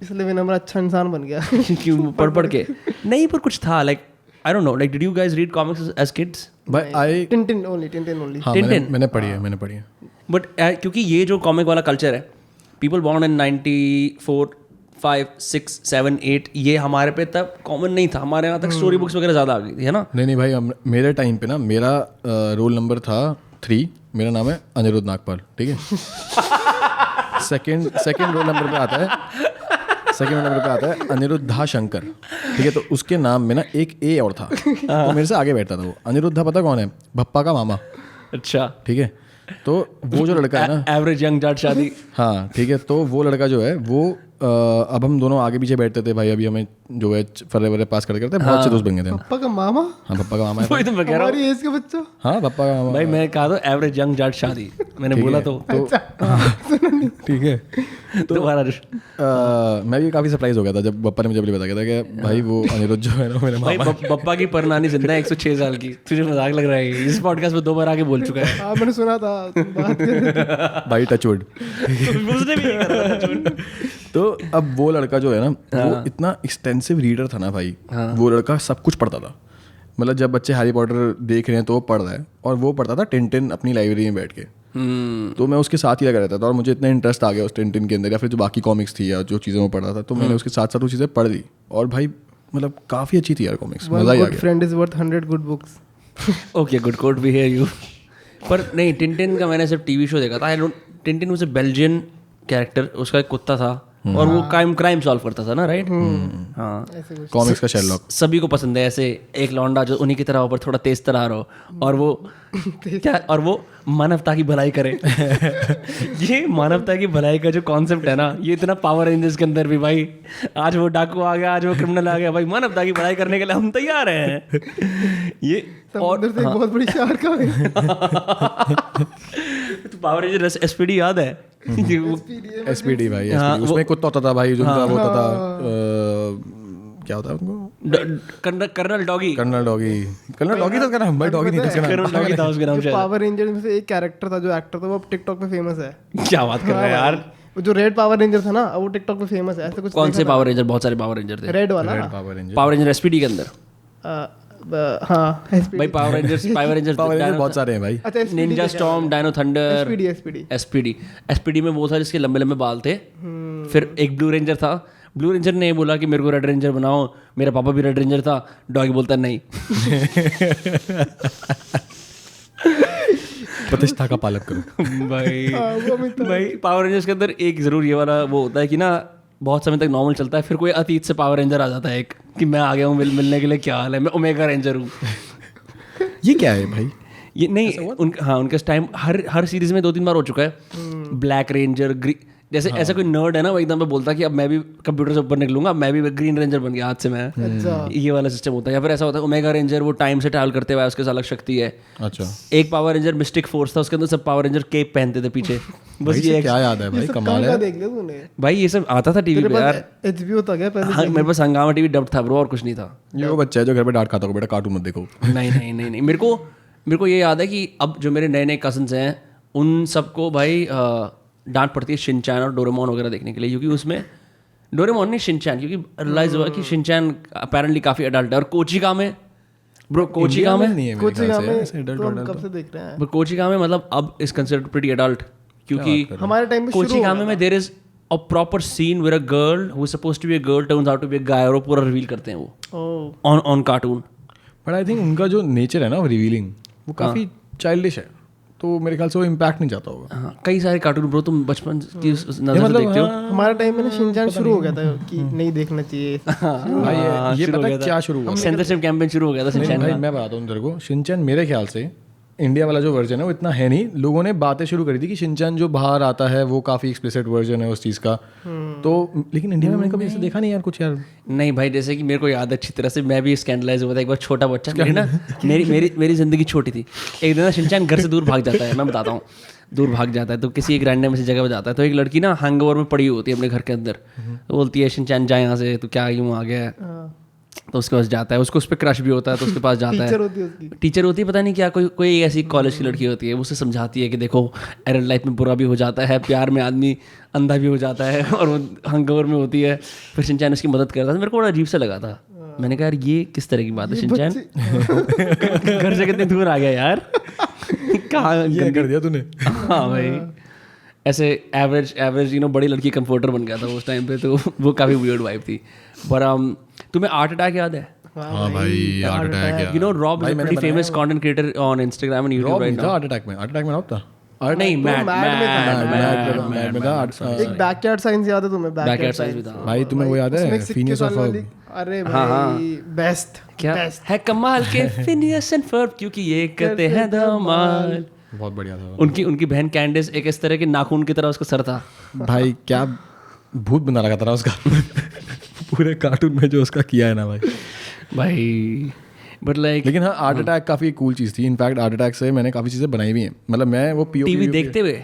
इसलिए विनम्र अच्छा इंसान बन गया। क्यों पढ़ के नहीं, पर कुछ था like I don't know, like did you guys read comics as kids? भाई आई टिंटिन ओनली। हाँ, मैंने पढ़ी है। बट क्योंकि ये जो कॉमिक वाला कल्चर है, पीपल बॉर्न इन 94 5 6 7 8, ये हमारे पे तब कॉमन नहीं था। हमारे यहाँ तक स्टोरी बुक्स वगैरह ज़्यादा आ गई थी, है ना? नहीं भाई, मेरे टाइम पे ना मेरा रोल नंबर था 3। मेरा नाम है अनिरुद्ध नागपाल, ठीक है। सेकंड रोल नंबर पे आता है अनिरुद्धा शंकर, ठीक है। तो उसके नाम में ना एक ए और था, तो मेरे से आगे बैठता था वो। अनिरुद्धा पता कौन है? भप्पा का मामा। अच्छा, ठीक है। तो वो जो लड़का है ना, एवरेज यंग जाट शादी। हाँ ठीक है, तो वो लड़का जो है वो अब हम दोनों आगे पीछे बैठते थे भाई। अभी हमें जो है फर्रे वर्रे पास करते बहुत अच्छे दोस्त बन गए थे। पप्पा का मामा? हाँ, पप्पा का मामा है। वही तो मैं कह रहा हूँ, हमारी एज का बच्चा। हाँ, पप्पा का मामा भाई मैं कहा तो एवरेज यंग जाट शादी, मैंने बोला तो ठीक है। तो तुम्हारा मैं भी काफ़ी सरप्राइज हो गया था जब पप्पा ने मुझे बताया था कि भाई वो अनिरुद्ध जो है ना मेरे भाई मामा। पप्पा की परनानी जिंदा है 106 साल की। तुझे मजाक लग रहा है? इस पॉडकास्ट में 2 बार आके बोल चुका है। हाँ, मैंने सुना था बात कर रहे थे। भाई टचवुड। उसने भी यही करा। तो अब वो लड़का जो है ना, वो इतना एक्सटेंसिव रीडर था ना भाई। वो लड़का सब कुछ पढ़ता था। मतलब जब बच्चे हैरी पॉटर देख रहे हैं तो वो पढ़ रहा है, और वो पढ़ता था टिंटिन अपनी लाइब्रेरी में बैठ के। तो मैं उसके साथ ही लगा रहता था, और मुझे इतना इंटरेस्ट आ गया उस टिंटिन के अंदर, या फिर जो बाकी कॉमिक्स थी या जो चीज़ें वो पढ़ रहा था, तो मैंने उसके साथ साथ वो चीज़ें पढ़ ली। और भाई मतलब काफ़ी अच्छी थी यार कॉमिक्स, मज़ा ही आ गया। Friend is worth 100 good books. Okay, good quote भी है यू। पर नहीं, टिंटिन का मैंने सिर्फ टीवी शो देखा था। I don't, Tintin was a Belgian character, उसका एक कुत्ता था और वो क्राइम सॉल्व करता था ना, राइट? हाँ, कॉमिक्स का शेरलॉक सभी को पसंद है। ऐसे एक लौंडा जो उन्हीं की तरह ऊपर थोड़ा तेज तरार हो, और वो क्या, और वो मानवता की भलाई करे। ये मानवता की भलाई का जो कॉन्सेप्ट है ना, ये इतना पावर रेंजर्स के अंदर भी भाई, आज वो डाकू आ गया, आज वो क्रिमिनल आ गया, भाई मानवता की भलाई करने के लिए हम तैयार हैं। ये और से बहुत बड़ी शार्क आ गई। तो पावर रेंजर एसपीडी याद है? एसपीडी भाई, उसमें कुत्ता होता था भाई, जो वो होता था, क्या होता है उनको? कर्नल डॉगी था उसका नाम। भाई डॉगी नहीं था उसका नाम, कर्नल डॉगी था उसका नाम शायद। पावर रेंजर में से एक कैरेक्टर था, जो एक्टर था, वो अब टिकटॉक पे फेमस है। क्या बात कर रहा है यार? वो जो रेड पावर रेंजर था ना, वो टिकटॉक पे फेमस है। ऐसे कुछ कौन से पावर रेंजर? बहुत सारे पावर रेंजर थे। रेड वाला पावर रेंजर एसपीडी के अंदर। हाँ, भाई पावर रेंजर्स बहुत सारे हैं भाई। Ninja Storm, Dino Thunder, SPD. SPD में वो था जिसके लंबे लंबे बाल थे। फिर एक ब्लू रेंजर था। ब्लू रेंजर ने बोला कि मेरे को रेड रेंजर बनाओ, मेरा पापा भी रेड रेंजर था। डॉगी बोलता नहीं। प्रतिष्ठा का पालक करो भाई पावर रेंजर्स के अंदर एक जरूर ये वाला वो होता है कि ना, बहुत समय तक नॉर्मल चलता है, फिर कोई अतीत से पावर रेंजर आ जाता है एक, कि मैं आ गया हूँ मिलने के लिए, क्या हाल है, मैं ओमेगा रेंजर हूँ। ये क्या है भाई? ये नहीं उनका टाइम हर सीरीज में 2-3 बार हो चुका है। ब्लैक रेंजर, जैसे ऐसा कोई नर्ड है ना, वो एकदम पे बोलता है कि अब मैं भी कंप्यूटर से ऊपर निकलूंगा, मैं भी ग्रीन रेंजर बन गया आज से मैं। ये वाला सिस्टम होता है। या फिर ऐसा होता है ओमेगा रेंजर, वो टाइम से ट्रैवल करते हुए, उसके अलग शक्ति है। अच्छा, एक पावर रेंजर मिस्टिक फोर्स था, उसके अंदर सब पावर रेंजर केप पहनते थे पीछे। बस ये क्या याद है भाई? कमाल है। देख लिया तूने भाई, ये सब आता था टीवी पे यार। एचबीओ था क्या पहले? हाँ, मेरे पास हंगामा टीवी डब्ड था ब्रो, और कुछ नहीं था। ये वो बच्चा है जो घर पे डांट खाता होगा, बेटा कार्टून मत देखो। नहीं, मेरे को ये याद है कि अब जो मेरे नए नए कजन्स हैं, उन सबको भाई डांट पड़ती है शिनचैन और डोरेमोन वगैरह देखने के लिए, क्योंकि उसमें डोरेमोन नहीं, शिनचैन, क्योंकि रियलाइज हुआ कि शिनचैन अपेरेंटली काफ़ी अडल्ट है। और कोचिका में ब्रो कोचिका में नहीं है मेरे कोचिका ख्याल से में ऐसे adult तो हम adult कब से देख रहे हैं। बट कोचिका में मतलब अब इज कंसिडर्ड प्रीटी एडल्ट, क्योंकि हमारे टाइम में शुरू हो कोचिका गया में there is a proper scene where a girl who is supposed to be a girl turns out to be a guy, और वो पूरा रिवील करते हैं वो oh on cartoon. But I think उनका जो नेचर है ना रिवीलिंग वो काफ़ी चाइल्डिश है, तो मेरे ख्याल से वो इम्पैक्ट नहीं जाता होगा। हाँ, कई सारे कार्टून ब्रो तुम बचपन की नजर से मतलब देखते हो। हमारे टाइम में ना शिनचैन शुरू हो गया था कि नहीं देखना चाहिए। भाई ये शुरू हो पता गया है था। क्या शुरू हुआ? सेंसरशिप कैंपेन शुरू हो गया था नहीं, शिनचैन भाई का। मैं बताता हूँ तेरे को, शिनचैन मेरे ख्याल से इंडिया वाला जो वर्जन है वो इतना है नहीं। लोगों ने बातें शुरू करी थी कि शिनचैन जो बाहर आता है वो काफ़ी एक्सप्लिसिट वर्जन है उस चीज़ का, तो लेकिन इंडिया में मैंने कभी ऐसे देखा नहीं यार कुछ यार। नहीं भाई, जैसे कि मेरे को याद है अच्छी तरह से, मैं भी स्कैंडलाइज हुआ था एक बार। छोटा बच्चा मेरी जिंदगी छोटी थी। एक दिन ना शिनचैन घर से दूर भाग जाता है, मैं बताता हूँ। दूर भाग जाता है तो किसी एक रैंडम ऐसी जगह पर जाता है, तो एक लड़की ना हैंगओवर में पड़ी होती है अपने घर के अंदर, तो बोलती है शिनचैन जा यहाँ से, तू क्या यूँ आ गया है। तो उसके पास जाता है, उसको उस पर क्रश भी होता है, तो उसके पास जाता टीचर है। होती है उसकी। टीचर होती है, पता नहीं क्या, कोई ऐसी कॉलेज की लड़की होती है, उसे समझाती है कि देखो एडल्ट लाइफ में बुरा भी हो जाता है, प्यार में आदमी अंधा भी हो जाता है, और वो हंगओवर में होती है। फिर शिनचैन उसकी मदद करता था। मेरे को बड़ा अजीब सा लगा था। मैंने कहा यार ये किस तरह की बात है शिनचैन, घर से कितनी दूर आ गया यार, कहाँ ये कर दिया तूने। हाँ भाई, ऐसे एवरेज बड़ी लड़की कंफर्टर बन गया था उस टाइम पे, तो वो काफ़ी वियर्ड वाइब थी। पर तुम्हें आर्ट अटैक याद है? हाँ भाई हार्ट अटैक यार। You know Rob is a pretty famous content creator on Instagram and YouTube right now. Heart attack में Rob था। नहीं, मैड में था। एक बैकयार्ड साइंस याद है तुम्हें? बैकयार्ड साइंस भी था। भाई तुम्हें वो याद है फिनियस ऑफ अरे भाई बेस्ट क्या है कमाल के फिनियस एंड फर्ब, क्योंकि ये कहते हैं धमाल। बहुत बढ़िया था उनकी बहन कैंडिस एक इस तरह के नाखून की तरह उसका सर था। भाई, क्या भूत बना रखा था ना उसका पूरे कार्टून में जो उसका किया है ना भाई। बट लाइक लेकिन हाँ हार्ट अटैक काफ़ी कूल चीज़ थी। इनफैक्ट हार्ट अटैक से मैंने काफ़ी चीज़ें बनाई भी हैं। मतलब मैं वो टीवी देखते हुए,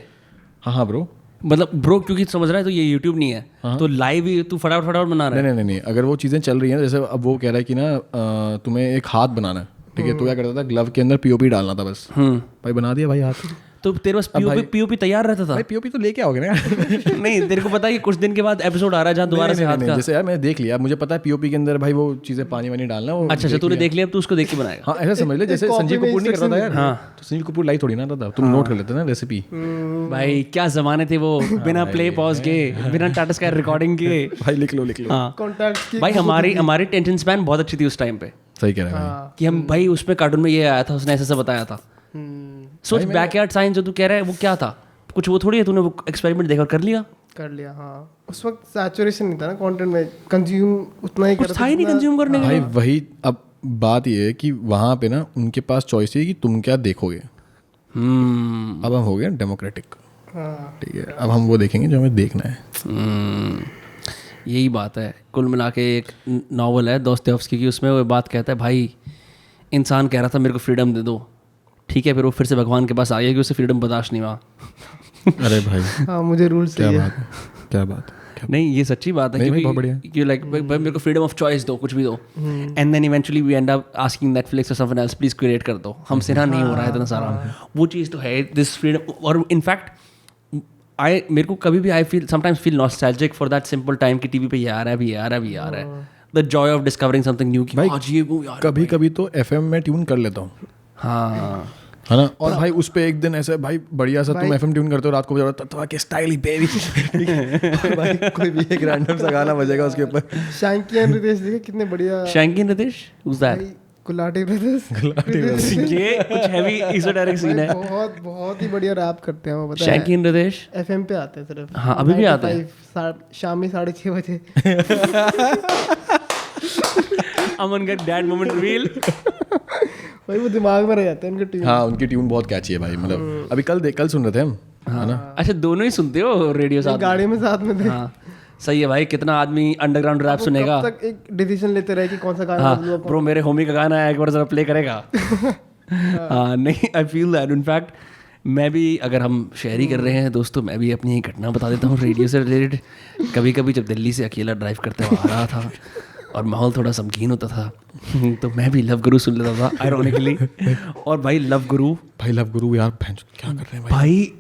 हाँ ब्रो, मतलब ब्रो क्योंकि समझ रहा है तो ये यूट्यूब नहीं है, तो लाइव ही तू फटाफट बना रहा है। नहीं, अगर वो चीज़ें चल रही हैं, जैसे अब वो कह रहा है कि ना तुम्हें एक हाथ बनाना है, ठीक है, तो क्या करता था, ग्लव के अंदर पीओपी डालना था बस। भाई बना दिया भाई हाथ। तो तेरे पास पीओपी तैयार रहता था? भाई पीओपी तो लेके आओगे ना नहीं, तेरे को पता है कि कुछ दिन के बाद एपिसोड आ रहा है जहाँ दोबारा से हाथ का। जैसे यार मैंने देख लिया, मुझे पता है पीओपी के अंदर भाई वो चीज़ें पानी वानी डालना। वो अच्छा, तूने देख लिया, अब तू उसको देख के बनाएगा। हाँ ऐसा समझ ले, जैसे संजीव कपूर नहीं करता था यार। हाँ, तो संजीव कपूर लाइव थोड़ी ना था, तुम नोट कर लेते ना रेसिपी। भाई क्या जमाने थे वो, बिना प्ले पॉज के, बिना टाटा स्काई रिकॉर्डिंग के। भाई लिख लो हाँ कॉन्टैक्ट भाई, हमारी टेंशन स्पैन बहुत अच्छी थी उस टाइम पे, सही कह रहा है कि हम भाई उसमें कार्टून में ये आया था, उसने ऐसा बताया था। सोच बैकयार्ड साइंस जो तू कह रहा है वो क्या था, कुछ वो थोड़ी है, तूने वो एक्सपेरिमेंट देखकर कर लिया। हाँ, उस वक्त सैचुरेशन नहीं था ना कंटेंट में, कंज्यूम उतना ही कुछ था ही नहीं कंज्यूम करने का। भाई वही, अब बात ये है कि वहाँ पे ना उनके पास चॉइस है कि तुम क्या देखोगे। अब हम हो गए डेमोक्रेटिक, ठीक है, अब हम वो देखेंगे जो हमें देखना है। यही बात है। कुल मिला के एक नॉवल है दोस्तोयेव्स्की की, उसमें वो बात कहता है, भाई इंसान कह रहा था मेरे को फ्रीडम दे दो, ठीक है, फिर वो फिर से भगवान के पास आ गया कि उसे फ्रीडम बर्दाश्त नहीं हुआ। अरे भाई हाँ, मुझे रूल्स क्या बात नहीं, ये सच्ची बात है बहुत बढ़िया। कि लाइक भाई मेरे को फ्रीडम ऑफ चॉइस दो, कुछ भी दो, and then eventually we end up asking Netflix और समवन एल्स प्लीज क्रिएट कर दो, हमसे ना नहीं हो रहा है इतना सारा। वो चीज़ तो है दिस फ्रीडम। और इनफैक्ट मेरे को कभी भी I feel sometimes feel nostalgic for that simple time कि टीवी पे ये आ रहा है, the Joy of discovering something new, कि आज ये वो यार। कभी कभी तो एफएम में ट्यून कर लेता हूँ, हाँ है ना, और भाई उस पे एक दिन ऐसे भाई बढ़िया सा तुम एफएम ट्यून करते हो रात को बजा रहा के स्टाइल बेबी भाई कोई भी एक रैंडम सा गाना बजेगा उसके ऊपर। शैंकी एंड रितेश देखे कितने बढ़िया। Shanky and Ritesh, who's that? Gulati brothers, ये कुछ हैवी एसोटेरिक सीन है। बहुत ही बढ़िया रैप करते हैं वो, पता है। शैंकी एंड रितेश एफएम पे आते हैं सिर्फ। हाँ, अभी भी आते हैं। शाम में 6:30 बजे। अमन का डैड मोमेंट रिवील भाई वो दिमाग में रह जाते हैं उनके ट्यून। हाँ उनकी ट्यून बहुत कैची है भाई, मतलब अभी कल सुन रहे थे हम, है ना। अच्छा, दोनों ही सुनते हो रेडियो साथ? गाड़ी में साथ में थे। हाँ सही है भाई, कितना आदमी अंडरग्राउंड रैप सुनेगा। कब तक एक डिसीजन लेते रहे कि कौन सा गाना। हाँ ब्रो, मेरे होमी का गाना है, एक बार जरा प्ले करेगा। हाँ नहीं, आई फील दैट। इनफैक्ट मैं भी, अगर हम शेयर ही कर रहे हैं दोस्तों, मैं भी अपनी एक घटना बता देता हूँ रेडियो से रिलेटेड। कभी कभी जब दिल्ली से अकेला ड्राइव करते हुए आ रहा था और माहौल थोड़ा समकीन होता था, तो मैं भी लव गुरु सुन लेता था आयरॉनिकली। और भाई लव गुरु यार क्या कर रहे हैं भाई,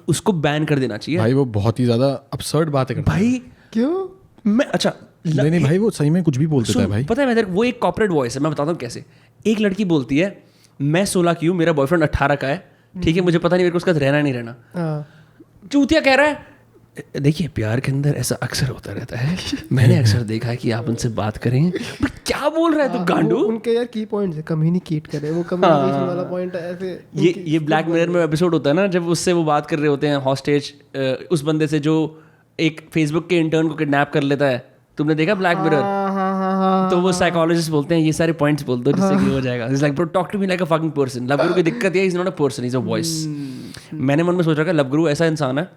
उसको बैन कर देना चाहिए भाई। वो बहुत ही ज़्यादा अपसर्ड बात है भाई। क्यों? मैं अच्छा नहीं भाई, वो सही में कुछ भी बोल देता है भाई। पता है मैं वो एक कॉर्पोरेट वॉइस है, मैं बताता हूँ कैसे। एक लड़की बोलती है मैं 16 की हूँ, मेरा बॉयफ्रेंड 18 का है, ठीक है, मुझे पता नहीं मेरे को उसका साथ रहना नहीं रहना। चूतिया कह रहा है देखिए प्यार के अंदर ऐसा अक्सर होता रहता है, मैंने अक्सर देखा है कि आप उनसे बात करें, बट क्या बोल रहा है तू गांडू। उनके यार की पॉइंट्स है, कम्युनिकेट करे, वो कम्युनिकेशन वाला पॉइंट है ऐसे। ये ब्लैक मिरर में एपिसोड होता है ना, जब उससे वो बात कर रहे होते हैं हॉस्टेज, उस बंदे से जो एक फेसबुक के इंटर्न को किडनैप कर लेता है, तुमने देखा ब्लैक मिरर? तो वो साइकोलॉजिस्ट बोलते हैं ये सारे पॉइंट्स बोल दो जिससे कि हो जाएगा। It's like bro talk to me like a fucking person. Love Guru की दिक्कत है, is not a person, is a voice. मैंने मन में सोच रखा है लवगुरु ऐसा इंसान है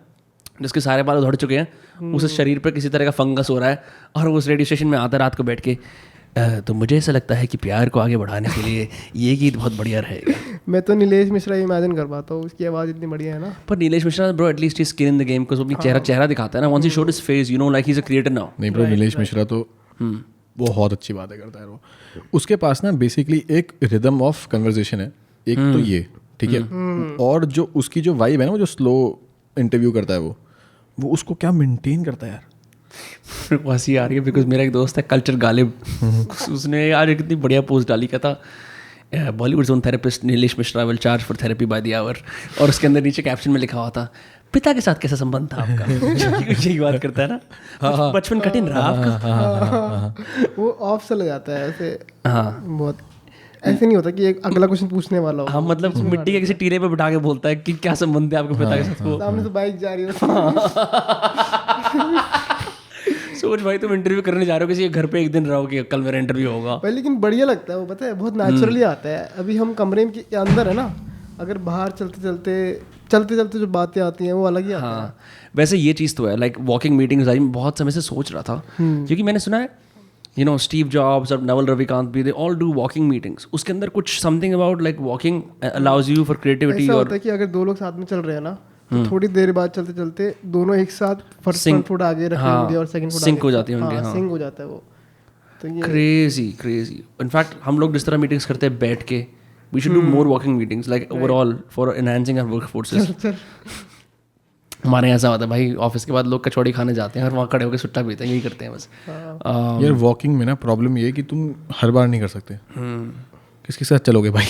जिसके सारे बाल उधड़ चुके हैं, उस शरीर पे किसी तरह का फंगस हो रहा है, और वो उस रेडियो स्टेशन में आता है रात को बैठ के, तो मुझे ऐसा लगता है कि प्यार को आगे बढ़ाने के लिए ये गीत बहुत बढ़िया रहेगा। मैं तो नीलेश मिश्रा इमेजिन कर पाता हूँ, उसकी आवाज़ इतनी बढ़िया है ना। पर Nilesh Mishra bro at least he skin in the game, को अपनी चेहरा दिखाता है ना, once he showed his face, you know like he is a creator now. नहीं ब्रो, नीलेश मिश्रा तो बहुत अच्छी बातें करता है वो। उसके पास ना बेसिकली एक रिदम ऑफ कन्वर्सेशन है, एक तो ये ठीक है, और जो उसकी जो वाइब है ना, वो जो स्लो इंटरव्यू करता है वो उसको क्या मेंटेन करता है यार। मेरे को हंसी आ रही है बिकॉज मेरा एक दोस्त है कल्चर गालिब, उसने यार एक इतनी बढ़िया पोस्ट डाली, क्या था Bollywood zone therapist Nilesh Mishra will charge for therapy by the hour, और उसके अंदर नीचे कैप्शन में लिखा हुआ था पिता के साथ कैसा संबंध था आपका। यही बात करता है ना, बचपन कठिन रहा आपका। वो ऑफ चला जाता है ऐसे। हाँ बहुत ऐसे नहीं होता कि एक अगला क्वेश्चन पूछने वाला हो। हाँ मतलब मिट्टी के किसी टीले पे बिठा के बोलता है कि क्या संबंध है आपके पिता के साथ। वो सामने से बाइक जा रही है, सोच भाई तुम इंटरव्यू करने जा रहे हो किसी के घर पे, एक दिन रहो कि कल मेरा इंटरव्यू होगा भाई, लेकिन बढ़िया लगता है वो, पता है बहुत नेचुरली आता है। अभी हम कमरे के अंदर है ना, अगर बाहर चलते चलते जो बातें आती हैं वो अलग ही आता है। हाँ वैसे ये चीज़ तो है, लाइक वॉकिंग मीटिंग्स आई, मैं बहुत समय से सोच रहा था, क्योंकि मैंने सुना है यू नो स्टीव जॉब्स और नवल रविकांत भी, they all do walking meetings. उसके अंदर कुछ something about like walking allows you for creativity. ऐसा होता है कि अगर दो लोग साथ में चल रहे हैं ना, तो थोड़ी देर बाद चलते चलते दोनों एक साथ फर्स्ट फुट आगे रखेंगे और सेकंड फुट सिंक हो जाती है उनके। हाँ सिंक हो जाता है वो। तो ये क्रेजी इनफैक्ट हम लोग जिस तरह मीटिंग्स करते हैं बैठ के, we should do more walking meetings like overall for enhancing our work forces. हमारे यहाँ ऐसा होता है भाई, ऑफिस के बाद लोग कचौड़ी खाने जाते हैं और वहाँ खड़े होकर सुट्टा पीते हैं, यही करते हैं बस। यार वॉकिंग में ना प्रॉब्लम ये है कि तुम हर बार नहीं कर सकते। किसके साथ चलोगे भाई?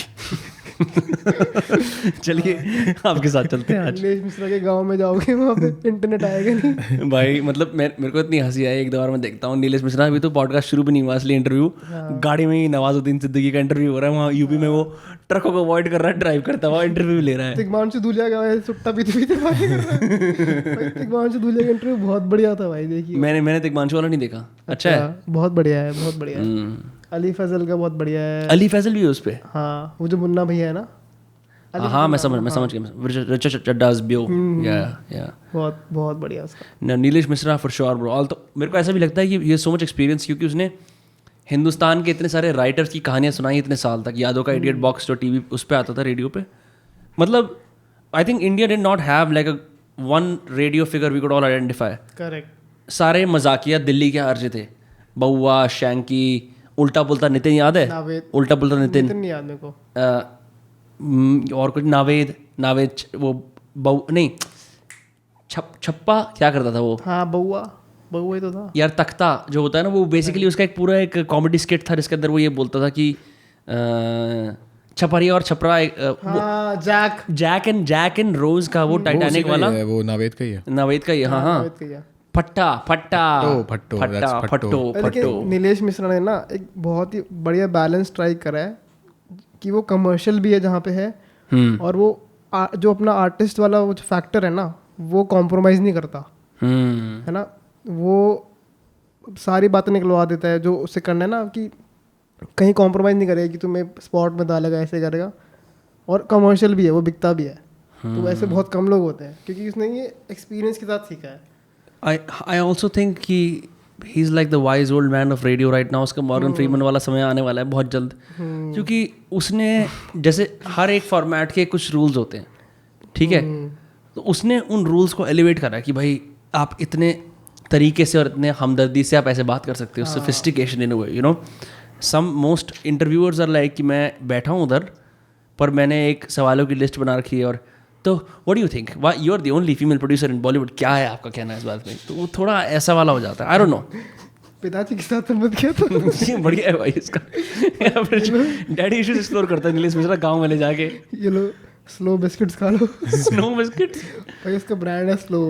चलिए आपके साथ चलते हैं आज। नीलेश मिश्रा के गांव में जाओगे, वहाँ पे इंटरनेट आएगा नहीं भाई मतलब मेरे को इतनी हंसी आई, एक दो बार मैं देखता हूँ नीलेश मिश्रा, अभी तो पॉडकास्ट शुरू भी नहीं हुआ असली इंटरव्यू, गाड़ी में ही नवाजुद्दीन सिद्दीकी का इंटरव्यू हो रहा है, वहाँ यूपी में वो ट्रकों को अवॉइड कर रहा है, ड्राइव करता हुआ इंटरव्यू ले रहा है। तिग्मांशु धूलिया का सुट्टा पीते पीते तिग्मांशु धूलिया का इंटरव्यू बहुत बढ़िया था भाई, देखिए। मैंने तिग्मांशु वाला नहीं देखा। अच्छा है, बहुत बढ़िया है, बहुत बढ़िया है। अली फैजल का बहुत बढ़िया है। अली फैजल भी है उस पे? हाँ वो जो मुन्ना भैया है ना। हाँ मैं समझ गया, रिचर्ड चड्डा's bio, या बहुत बहुत बढ़िया उसका। Nilesh Mishra for sure bro. All तो मेरे को ऐसा भी लगता है कि ये सो मच एक्सपीरियंस, क्योंकि उसने हिंदुस्तान के इतने सारे राइटर्स की कहानियाँ सुनाई इतने साल तक। यादों का इडियट बॉक्स जो टीवी उस पर आता था, रेडियो पे, मतलब I think India did not have like a one radio figure we could all identify. Correct. सारे मजाकिया दिल्ली के अर्ज थे, बउआ, शैंकी, उल्टा पुल्टा नितिन याद है? उल्टा पुल्टा नितिन नहीं याद मेरे को। और कुछ नावेद वो नहीं छप्पा क्या करता था वो? हाँ बउआ ही तो था यार। तख्ता जो होता है ना, वो बेसिकली उसका एक पूरा एक कॉमेडी स्किट था जिसके अंदर वो ये बोलता था कि छपरिया और छपरा, जैक एंड रोज का वो टाइटैनिक वाला, वो नावेद का ही है। नावेद का ही, हाँ फट्टो। नीलेश मिश्रा ने ना एक बहुत ही बढ़िया बैलेंस ट्राई करा है कि वो कमर्शियल भी है जहाँ पे है, और वो जो अपना आर्टिस्ट वाला वो फैक्टर है ना, वो कॉम्प्रोमाइज़ नहीं करता है ना। वो सारी बातें निकलवा देता है जो उससे करना है ना, कि कहीं कॉम्प्रोमाइज़ नहीं करेगा कि तुम्हें स्पॉट में डालेगा, ऐसे करेगा। और कमर्शियल भी है, वो बिकता भी है। तो ऐसे बहुत कम लोग होते हैं, क्योंकि उसने ये एक्सपीरियंस के साथ सीखा है। I also think कि he's like the wise old man of radio right now. उसका मॉर्गन फ्रीमन वाला समय आने वाला है बहुत जल्द, क्योंकि उसने जैसे हर एक फॉर्मेट के कुछ रूल्स होते हैं, ठीक है, तो उसने उन रूल्स को एलिवेट करा कि भाई आप इतने तरीके से और इतने हमदर्दी से आप ऐसे बात कर सकते हो, sophistication in a way, you know. Some most interviewers are like कि मैं बैठा हूँ उधर, पर मैंने एक सवालों की लिस्ट बना रखी है, और तो what do you think, you are the only female producer in Bollywood, क्या है आपका कहना है इस बात में? तो वो थोड़ा ऐसा वाला हो जाता है, आई डोंट नो। पिताजी के साथ मत किया तो ये बढ़िया है भाई इसका। डैडी इश्यूज एक्सप्लोर करता है नीलेश मिश्रा गांव वाले जाके। ये लो स्लो बिस्किट्स खा लो। Snow biscuits. भाई उसका ब्रांड है स्लो।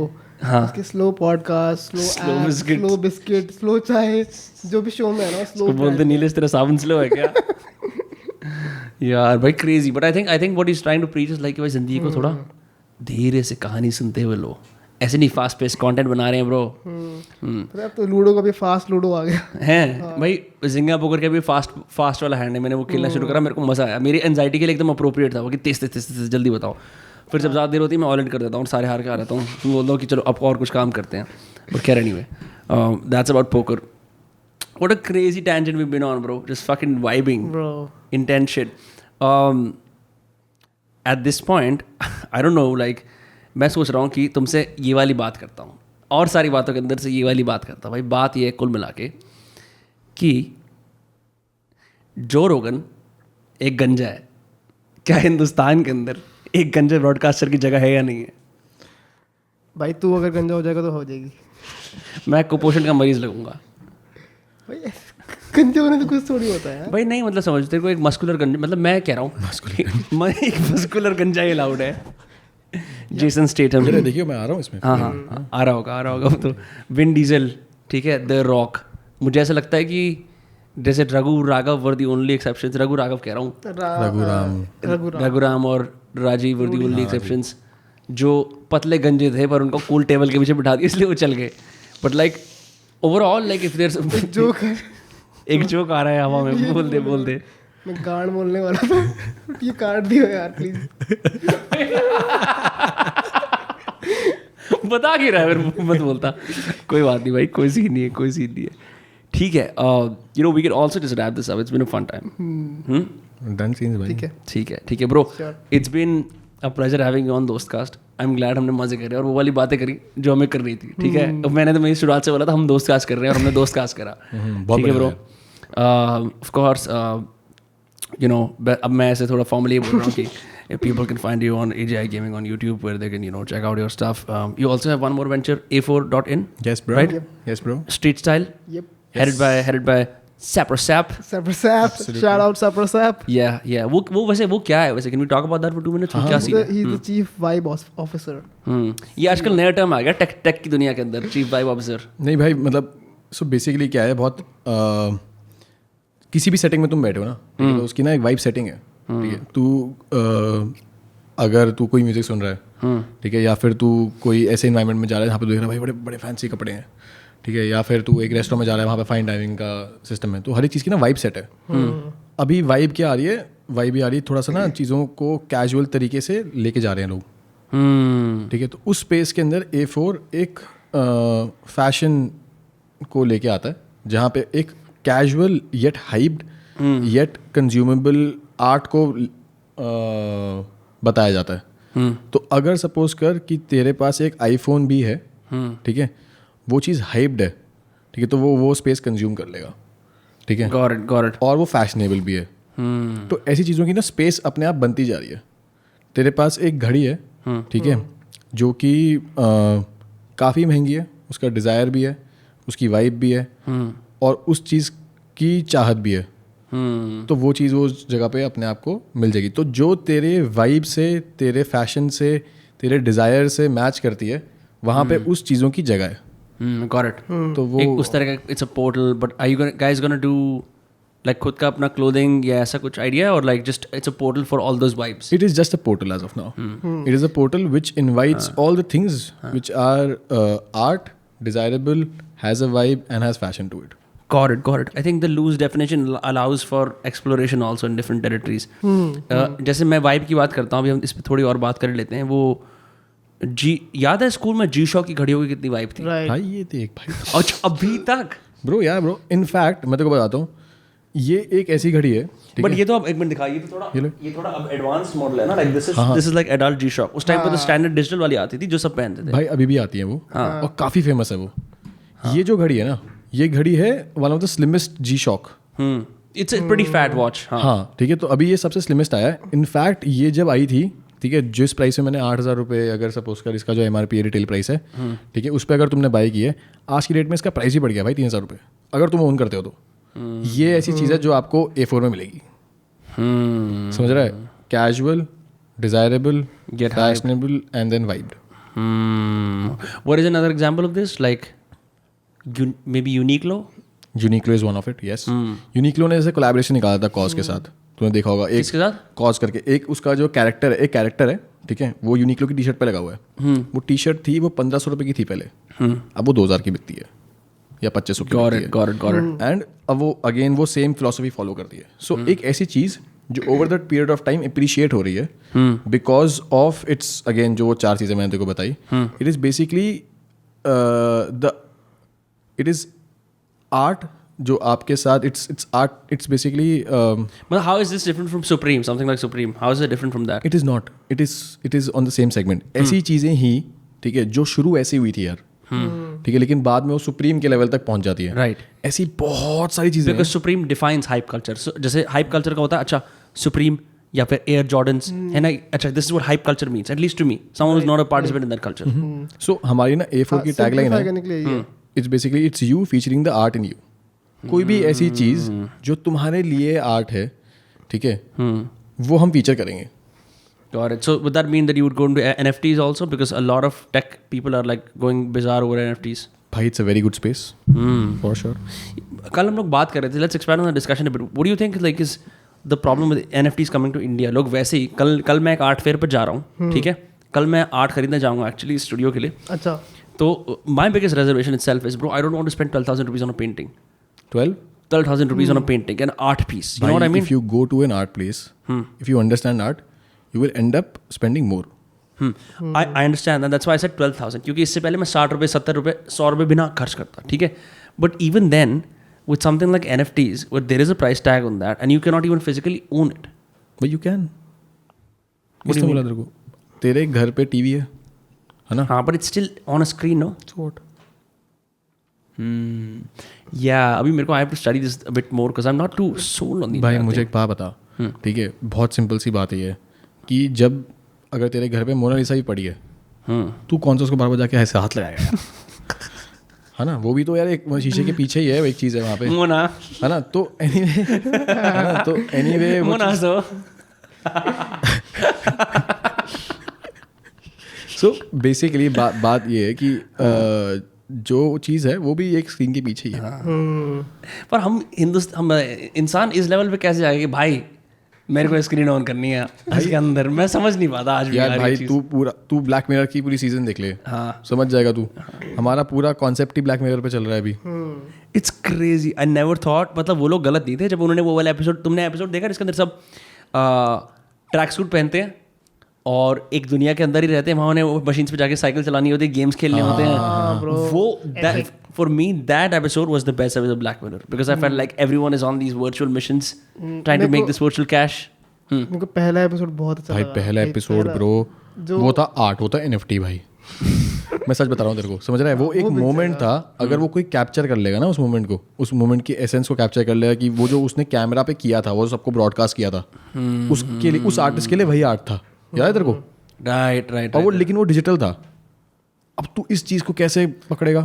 हाँ। उसके slow podcast, Slow slow biscuits. Slow biscuit, slow चाय, जो भी शो में है ना स्लो। उसको बोलते नीलेश तेरा सावन स्लो है क्या? यार भाई crazy. But I think what is trying to preach is like भाई जिंदगी को थोड़ा धीरे से कहानी सुनते हुए लो। ऐसे नहीं फास्ट पेस कंटेंट बना रहे हैं ब्रो। अब तो लूडो का भी फास्ट लूडो आ गया हैं भाई। जिंगा पोकर का भी फास्ट वाला हैंड है। मैंने वो खेलना शुरू करा, मेरे को मजा आया। मेरी एंजाइटी के लिए एकदम अप्रोप्रिएट था वो कि तेज जल्दी बताओ। फिर जब ज़्यादा देर होती है मैं ऑल इन कर देता हूँ, सारे हार के आ रहता हूँ। फिर बोलता हूँ कि चलो अब और कुछ काम करते हैं। बट खैर anyway, that's about poker. What a crazy tangent we been on bro, just fucking vibing, bro. intense shit. At this point, I don't know, like मैं सोच रहा हूँ कि तुमसे ये वाली बात करता हूँ और सारी बातों के अंदर से ये वाली बात करता हूँ। भाई बात ये है कुल मिला के कि जो रोगन एक गंजा है, क्या हिंदुस्तान के अंदर एक गंजा ब्रॉडकास्टर की जगह है या नहीं है? भाई तू अगर गंजा हो जाएगा तो हो जाएगी। मैं कुपोषण का मरीज लगूंगा भाई गंजे होने तो कुछ थोड़ी होता है भाई। नहीं मतलब समझ, तेरे को एक मस्कुलर गंजा, मतलब मैं कह रहा हूँ एक मस्कुलर गंजा ही अलाउड है। जेसन स्टेथम, देखिए मैं आ रहा हूँ इसमें। हाँ आ रहा होगा वो तो। विन डीजल, ठीक है, द रॉक। मुझे ऐसा लगता है कि जैसे Raghu Raghav were the only exception. Raghu Raghav कह रहा हूँ, रघुराम और Rajiv were the only exceptions, जो पतले गंजे थे पर उनको कूल टेबल के पीछे बिठा दिया इसलिए वो चल गए। But like overall like if there joke है, एक जोक आ रहा है हवा में, बोल दे। मैं गांड बोलने वाला था, ये काट दियो यार प्लीज। बता क्यों रहा है फिर, मत बोलता। कोई बात नहीं भाई, कोई सीन नहीं है। ठीक है, you know we can also just wrap this up. It's been a fun time. Done scenes भाई। ठीक है bro. It's been a pleasure having you on Dostcast. I am glad हमने मजे करे और वो वाली बातें करी जो हमें कर रही थी। ठीक है, अब मैंने तो मेरी शुरुआत से बोला था हम दोस्तकास्ट कर रहे हैं और हमने दोस्तकास्ट करा। ठीक है bro. Of course you know, अब मैं ऐसे थोड़ा फॉर्मली बोल रहा हूँ कि people can find you on AGI Gaming on YouTube where they can, you know, check out your stuff. You also have one more venture, A4.in. Yes bro. Right? Yes bro. Street Style. Yep. Headed by Sapper Sap. Shout out Sapper Sap. Yeah. वो वैसे वो क्या है वैसे? Can we talk about that for 2 minutes? क्या scene है? He's the chief vibe officer. ये आजकल नया टर्म आ गया टेक की दुनिया के अंदर, chief vibe officer. नहीं भाई, मतलब सो बेसिकली क्या है, बहुत किसी भी सेटिंग में तुम बैठे हो ना, ठीक है, तो उसकी ना एक वाइब सेटिंग है। ठीक है, तू अगर तू कोई म्यूजिक सुन रहा है, ठीक है, या फिर तू कोई ऐसे इन्वायरमेंट में जा रहा है जहाँ पे देख रहा है भाई बड़े बड़े फैंसी कपड़े हैं, ठीक है, या फिर तू एक रेस्टोरेंट में जा रहा है वहाँ पे फाइन डाइनिंग का सिस्टम है, तो हर एक चीज़ की ना वाइब सेट है। अभी वाइब क्या आ रही है? वाइब ये आ रही है थोड़ा सा ना चीज़ों को कैजुअल तरीके से लेके जा रहे हैं लोग। ठीक है, तो उस स्पेस के अंदर A4 एक फैशन को लेके आता है, जहाँ पे एक casual yet hyped yet consumable art को बताया जाता है। तो अगर सपोज कर कि तेरे पास एक आईफोन भी है, ठीक है, वो चीज़ हाइप्ड है, ठीक है, तो वो स्पेस कंज्यूम कर लेगा। ठीक है, गॉट इट। और वो फैशनेबल भी है। तो ऐसी चीज़ों की ना स्पेस अपने आप बनती जा रही है। तेरे पास एक घड़ी है, ठीक है, जो कि काफ़ी महंगी है, उसका डिज़ायर भी है, उसकी वाइब भी है, और उस चीज़ की चाहत भी है। तो वो चीज़ उस जगह पे अपने आप को मिल जाएगी। तो जो तेरे वाइब से, तेरे फैशन से, तेरे डिज़ायर से मैच करती है, वहाँ पे उस चीज़ों की जगह है। Got it. तो वो एक उस तरह का it's a portal. But are you guys gonna do like खुद का अपना क्लोथिंग या ऐसा कुछ आइडिया, और like just it's a portal for all those vibes? It is just a portal as of now. It is a portal which invites all the things which are art, desirable, has a vibe and has fashion to it. Got it. I think the loose definition allows for exploration also in different territories. जैसे मैं vibe की बात करता हूँ, अभी हम इस पर थोड़ी और बात कर लेते हैं। वो याद है स्कूल में G-Shock की घड़ियों की कितनी वाइब थी? भाई ये देख भाई, अच्छा अभी तक ब्रो इनफैक्ट मैं तेरे को बताता हूँ, ये एक ऐसी घड़ी है, बट ये तो अब एक मिनट दिखा, ये थोड़ा अब एडवांस मॉडल है ना, like this is like adult G-Shock। उस टाइम पे तो स्टैंडर्ड डिजिटल वाली आती थी जो सब पहनते थे। भाई अभी भी आती है वो, और काफ़ी फेमस है वो। ये जो घड़ी है ना, ये घड़ी है one of the slimmest G-Shock। It's pretty fat watch. हाँ ठीक है, तो अभी ये सबसे स्लिमेस्ट आया है। इनफैक्ट ये जब आई थी ठीक है, जिस प्राइस में मैंने 8,000 रुपये अगर सपोज कर इसका जो MRP रिटेल प्राइस है, ठीक है, उस पर अगर तुमने बाई की है, आज की डेट में इसका प्राइस ही बढ़ गया भाई 3,000 रुपये, अगर तुम ओन करते हो तो। ये ऐसी चीज़ है जो आपको A4 में मिलेगी, समझ रहा है? Casual, desirable, fashionable and then vibed. What is another example of this? Like maybe Uniqlo? Uniqlo is one of it, yes. Uniqlo ने जैसे कोलैबोरेशन निकाला था कॉज के साथ, तूने देखा होगा। एक किसके साथ? कॉज करके एक उसका जो कैरेक्टर है, एक कैरेक्टर है, ठीक है, वो यूनिक्लो की टी शर्ट पे लगा हुआ है। वो टी शर्ट थी, वो 1,500 रुपये की थी पहले, अब वो 2,000 की बिकती है या 2,500 की बिकती है। एंड अब वो अगेन वो सेम फिलोसफी फॉलो करती है। सो एक ऐसी चीज़ जो over that period of time appreciate हो रही है बिकॉज ऑफ इट्स, अगेन जो वो 4 चीज़ें मैंने तेको बताई, it is basically it is art जो आपके साथ, इट्स आर्ट, इट्स बेसिकली मतलब how is this different from Supreme? Something like Supreme. How is it different from that? It is not, it is on the same segment. ऐसी चीज़ें ही, ठीक है, जो शुरू ऐसी हुई थी यार, ठीक है, लेकिन बाद में वो सुप्रीम के लेवल तक पहुंच जाती है। Right. ऐसी बहुत सारी चीज़ें Because Supreme defines hype culture. So, जैसे hype culture का होता है, अच्छा Supreme या फिर Air Jordans है ना, अच्छा this is what hype culture means, at least to me, someone who's not a participant in that culture. सो हमारी ना A4 की टैगलाइन है, it's basically it's you featuring the art in you. कोई भी ऐसी चीज़ जो तुम्हारे लिए आर्ट है, ठीक है, वो हम फीचर करेंगे। Got it. So would that mean that you would go into NFTs also? Because a lot of tech people are like going bizarre over NFTs. भाई it's a very good space for sure. कल हम लोग बात कर रहे थे, let's expand on the discussion a bit. What do you think like is the problem with NFTs coming to India? लोग वैसे ही कल मैं एक आर्ट फेयर पर जा रहा हूँ, ठीक है, कल मैं आर्ट खरीदने जाऊँगा एक्चुअली स्टूडियो के लिए। अच्छा, तो my biggest reservation itself is, bro, I don't want to spend 12,000 rupees on a painting. 12,000 rupees on a painting, an art piece. You know what I mean? If you go to an art place, if you understand art, you will end up spending more. I understand that. That's why I said 12,000. क्योंकि इससे पहले मैं 60 रुपये, 70 रुपये, 100 रुपये बिना खर्च करता, ठीक है. But even then, with something like NFTs, where there is a price tag on that, and you cannot even physically own it. But you can. किसने बोला तेरे को? तेरे घर पे टीवी है ना? हाँ, but it's still on a screen, no? So what? Yeah, अभी मेरे को I have to study this a bit more because I'm not too sold on the भाई मुझे एक बात बता, ठीक है, बहुत सिंपल सी बात है ये कि जब अगर तेरे घर पे मोनालिसा भी पड़ी है, तू कौन सा उसको बार बार जाके ऐसे हाथ लगाएगा यार? है ना, वो भी तो यार एक शीशे के पीछे ही है, वो एक चीज़ है वहाँ पे, मोना, है ना. तो एनीवे मोना सो बेसिकली बात ये है कि जो चीज़ है वो भी एक स्क्रीन के पीछे ही है. पर हम इंसान इस लेवल पे कैसे जाएगा कि भाई मेरे को स्क्रीन ऑन करनी है इसके अंदर? मैं समझ नहीं पाता आज भी यार. भाई तू ब्लैक मिरर की पूरी सीजन देख ले, हाँ, समझ जाएगा तू. हमारा पूरा कॉन्सेप्ट ही ब्लैक मिरर पे चल रहा है अभी. It's crazy. I never thought, मतलब वो लोग गलत नहीं थे जब उन्होंने वो वाला एपिसोड, तुमने एपिसोड देखा जिसके अंदर सब ट्रैक सूट पहनते हैं और एक दुनिया के अंदर ही रहते हैं, वहाँ उन्हें वो मशीन्स पे जाके साइकिल चलानी होती है, गेम्स खेलने होते हैं. वो for me that episode was the best episode of Black Mirror because I felt like everyone is on these virtual missions trying to make this virtual cash. मेरे को पहला एपिसोड बहुत अच्छा लगा भाई. पहला एपिसोड ब्रो वो था आर्ट, वो था NFT भाई. मैं सच बता रहा हूँ तेरे को, समझ रहा है? वो एक मोमेंट था, अगर वो कोई कैप्चर कर लेगा ना उस मोमेंट को, उस मोमेंट की एसेंस को कैप्चर कर लेगा कि वो जो उसने कैमरा पे किया था, वो सबको ब्रॉडकास्ट किया था, उसके लिए, उस आर्टिस्ट के लिए वही आर्ट था. याद है तेरे को? राइट. और वो लेकिन वो डिजिटल था. अब तू इस चीज को कैसे पकड़ेगा?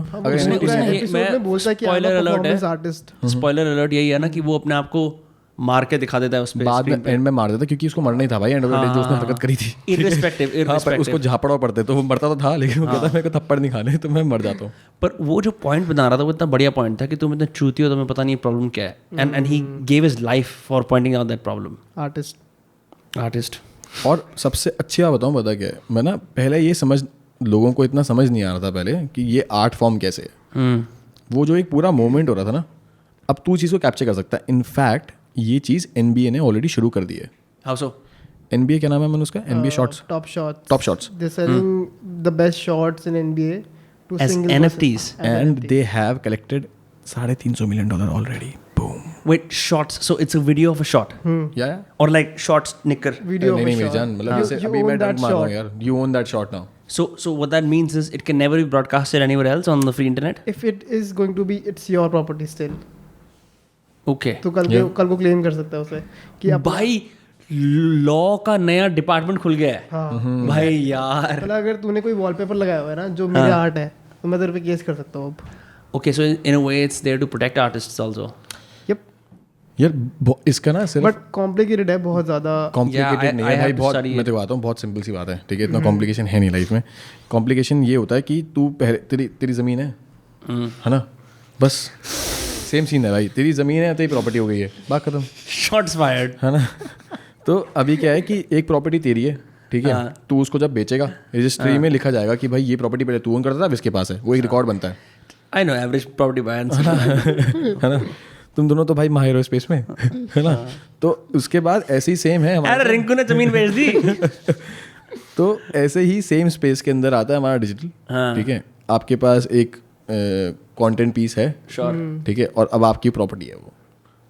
स्पॉइलर अलर्ट यही है ना कि वो अपने आप को मार के दिखा देता है उस पे, बाद में एंड में मार देता, क्योंकि उसको मरना ही था भाई. एंड ऑफ द डे जो उसने हरकत करी थी, इररिस्पेक्टिव उसको झापड़ा पड़ते तो वो मरता तो था, लेकिन वो कहता मेरे को थप्पड़ नहीं खाने तो मैं मर जाता हूँ. पर वो जो पॉइंट बना रहा था वो इतना बढ़िया पॉइंट था कि तुम इतना चूती हो, तुम्हें पता नहीं प्रॉब्लम क्या है. And he gave his life for pointing out that problem. Artist. और सबसे अच्छी बात बताऊँ, पता क्या है, मैं ना पहले ये लोगों को इतना समझ नहीं आ रहा था पहले कि ये आर्ट फॉर्म कैसे है. वो जो एक पूरा मोमेंट हो रहा था ना, अब तू चीज़ को कैप्चर कर सकता है. इनफैक्ट ये चीज़ NBA ने ऑलरेडी शुरू कर दी है. How so? NBA क्या नाम है मैंने उसका? NBA shots, top shots. They're selling the best shots in NBA to as single NFTs person. and they have collected $350 million already. Boom. Wait, shots. So it's a video of a shot. Yeah. Or like shots nicker. Video of a नहीं मेरी shot. जान, मतलब जैसे अभी मैं डंक मार रहा हूँ यार, you own that shot now. So what that means is it can never be broadcasted anywhere else on the free internet. If it is going to be, it's your property still. Okay. तो कल को claim कर सकता है उसे कि अब भाई लॉ का नया डिपार्टमेंट खुल गया है भाई यार। मतलब अगर तूने कोई वॉलपेपर लगाया हुआ है ना जो मेरे आर्ट है तो मैं तेरे पे केस कर सकता हूँ अब। Okay so in a way it's there to protect artists also. Yup यार इसका ना सिर्फ बट कॉम्प्लिकेटेड है बहुत ज़्यादा। कॉम्प्लिकेटेड नहीं है I भाई, have to बहुत study मैं तो आता हूँ, बहुत सिंपल सी बात है, ठीक है, इतना कॉम्प्लिकेशन है नहीं लाइफ में। कॉम्प्लिकेशन ये होता है कि तू पहले तेरी ज़मीन है ना, बस सेम सीन है भाई, तेरी ज़मीन है तेरी प्रॉपर्टी हो गई है, बात खत्म, शॉट्स फायर्ड। है ना। तो अभी क्या है कि एक प्रॉपर्टी तेरी है, ठीक है, तू उसको जब बेचेगा रजिस्ट्री में लिखा जाएगा कि भाई ये प्रॉपर्टी पहले तू ओन करता था, अब इसके पास है, वो एक रिकॉर्ड बनता है। I know average property buyers है ना, तुम दोनों तो भाई माहिर हो स्पेस में, है ना। तो उसके बाद ऐसे ही सेम है हमारा, अरे रिंकू ने जमीन बेच दी। तो ऐसे ही सेम स्पेस के अंदर आता है हमारा डिजिटल, ठीक है, आपके पास एक कंटेंट पीस है, ठीक है, और अब आपकी प्रॉपर्टी है वो,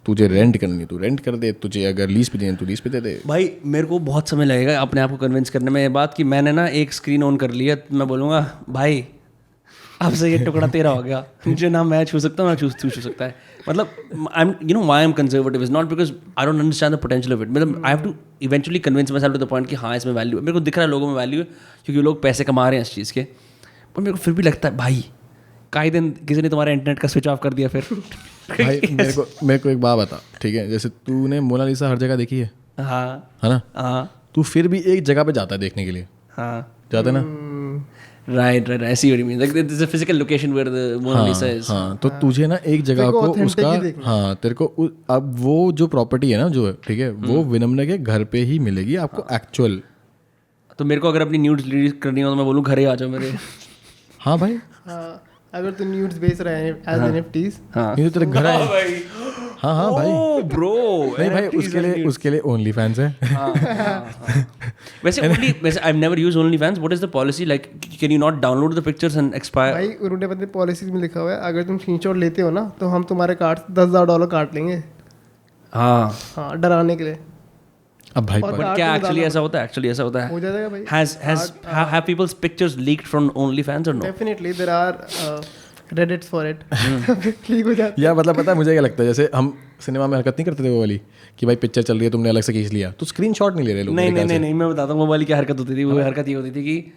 तुझे रेंट करनी है तू रेंट कर दे, तुझे अगर लीज पे देनी तू लीज पे दे दे। भाई मेरे को बहुत समय लगेगा अपने आप को कन्विंस करने में ये बात कि मैंने ना एक स्क्रीन ऑन कर लिया, मैं बोलूँगा भाई अब से ये टुकड़ा तेरा हो गया, मुझे ना मैं छू सकता हूँ ना तू छू सकता है। मतलब I am you know why I am conservative is not because I don't understand the potential of it, मतलब I have to eventually convince myself to the point कि हाँ इसमें वैल्यू है, मेरे को दिख रहा है लोगों में वैल्यू है क्योंकि लोग पैसे कमा रहे हैं इस चीज़ के, पर मेरे को फिर भी लगता है भाई काई दिन किसी ने तुम्हारे इंटरनेट का स्विच ऑफ कर दिया फिर। भाई मेरे को एक बात बता, ठीक है, जैसे तूने मोनालिसा हर जगह देखी है, हाँ है ना, हाँ तू फिर भी एक जगह पे जाता है देखने के लिए, हाँ जाता है ना, right I see what you mean, like there's a physical location where the Mona Lisa is। हाँ, तो तुझे ना एक जगह को उसका, हाँ तेरे को अब वो जो प्रॉपर्टी है ना जो है, ठीक है, वो विनम्र के घर पे ही मिलेगी आपको एक्चुअल। तो मेरे को अगर अपनी न्यूड्स रिलीज करनी हो तो मैं बोलूँ घर ही आ जाओ मेरे। हाँ भाई, हाँ अगर तू न्यूड्स बेच रहा है एज NFTs, हाँ ये तो तेरे घर है। हाँ हाँ भाई, ब्रो नहीं भाई, उसके लिए ओनली फैंस है। वैसे I've never used OnlyFans. What is the policy like? Can you not download the pictures and expire? भाई उन्होंने अपने पॉलिसीज में लिखा हुआ है अगर तुम स्क्रीनशॉट लेते हो ना तो हम तुम्हारे कार्ड $10,000 काट लेंगे। हाँ हाँ डराने के लिए। अब भाई और बट क्या एक्चुअली ऐसा होता है? एक्चुअली ऐसा होता है? हो जाएगा भाई। Have people's pictures leaked from OnlyFans or no? Definitely there are Reddits for it. Leak हो जाता यार मतलब पता है मुझे क्या लगता है, जैसे हम सिनेमा में हरकत नहीं करते थे वो वाली कि भाई पिक्चर चल रही है तुमने अलग से खींच लिया, तो स्क्रीनशॉट नहीं ले रहे लोग। नहीं मैं बताता हूँ वो वाली क्या हरकत होती थी। वो हरकत ये होती थी कि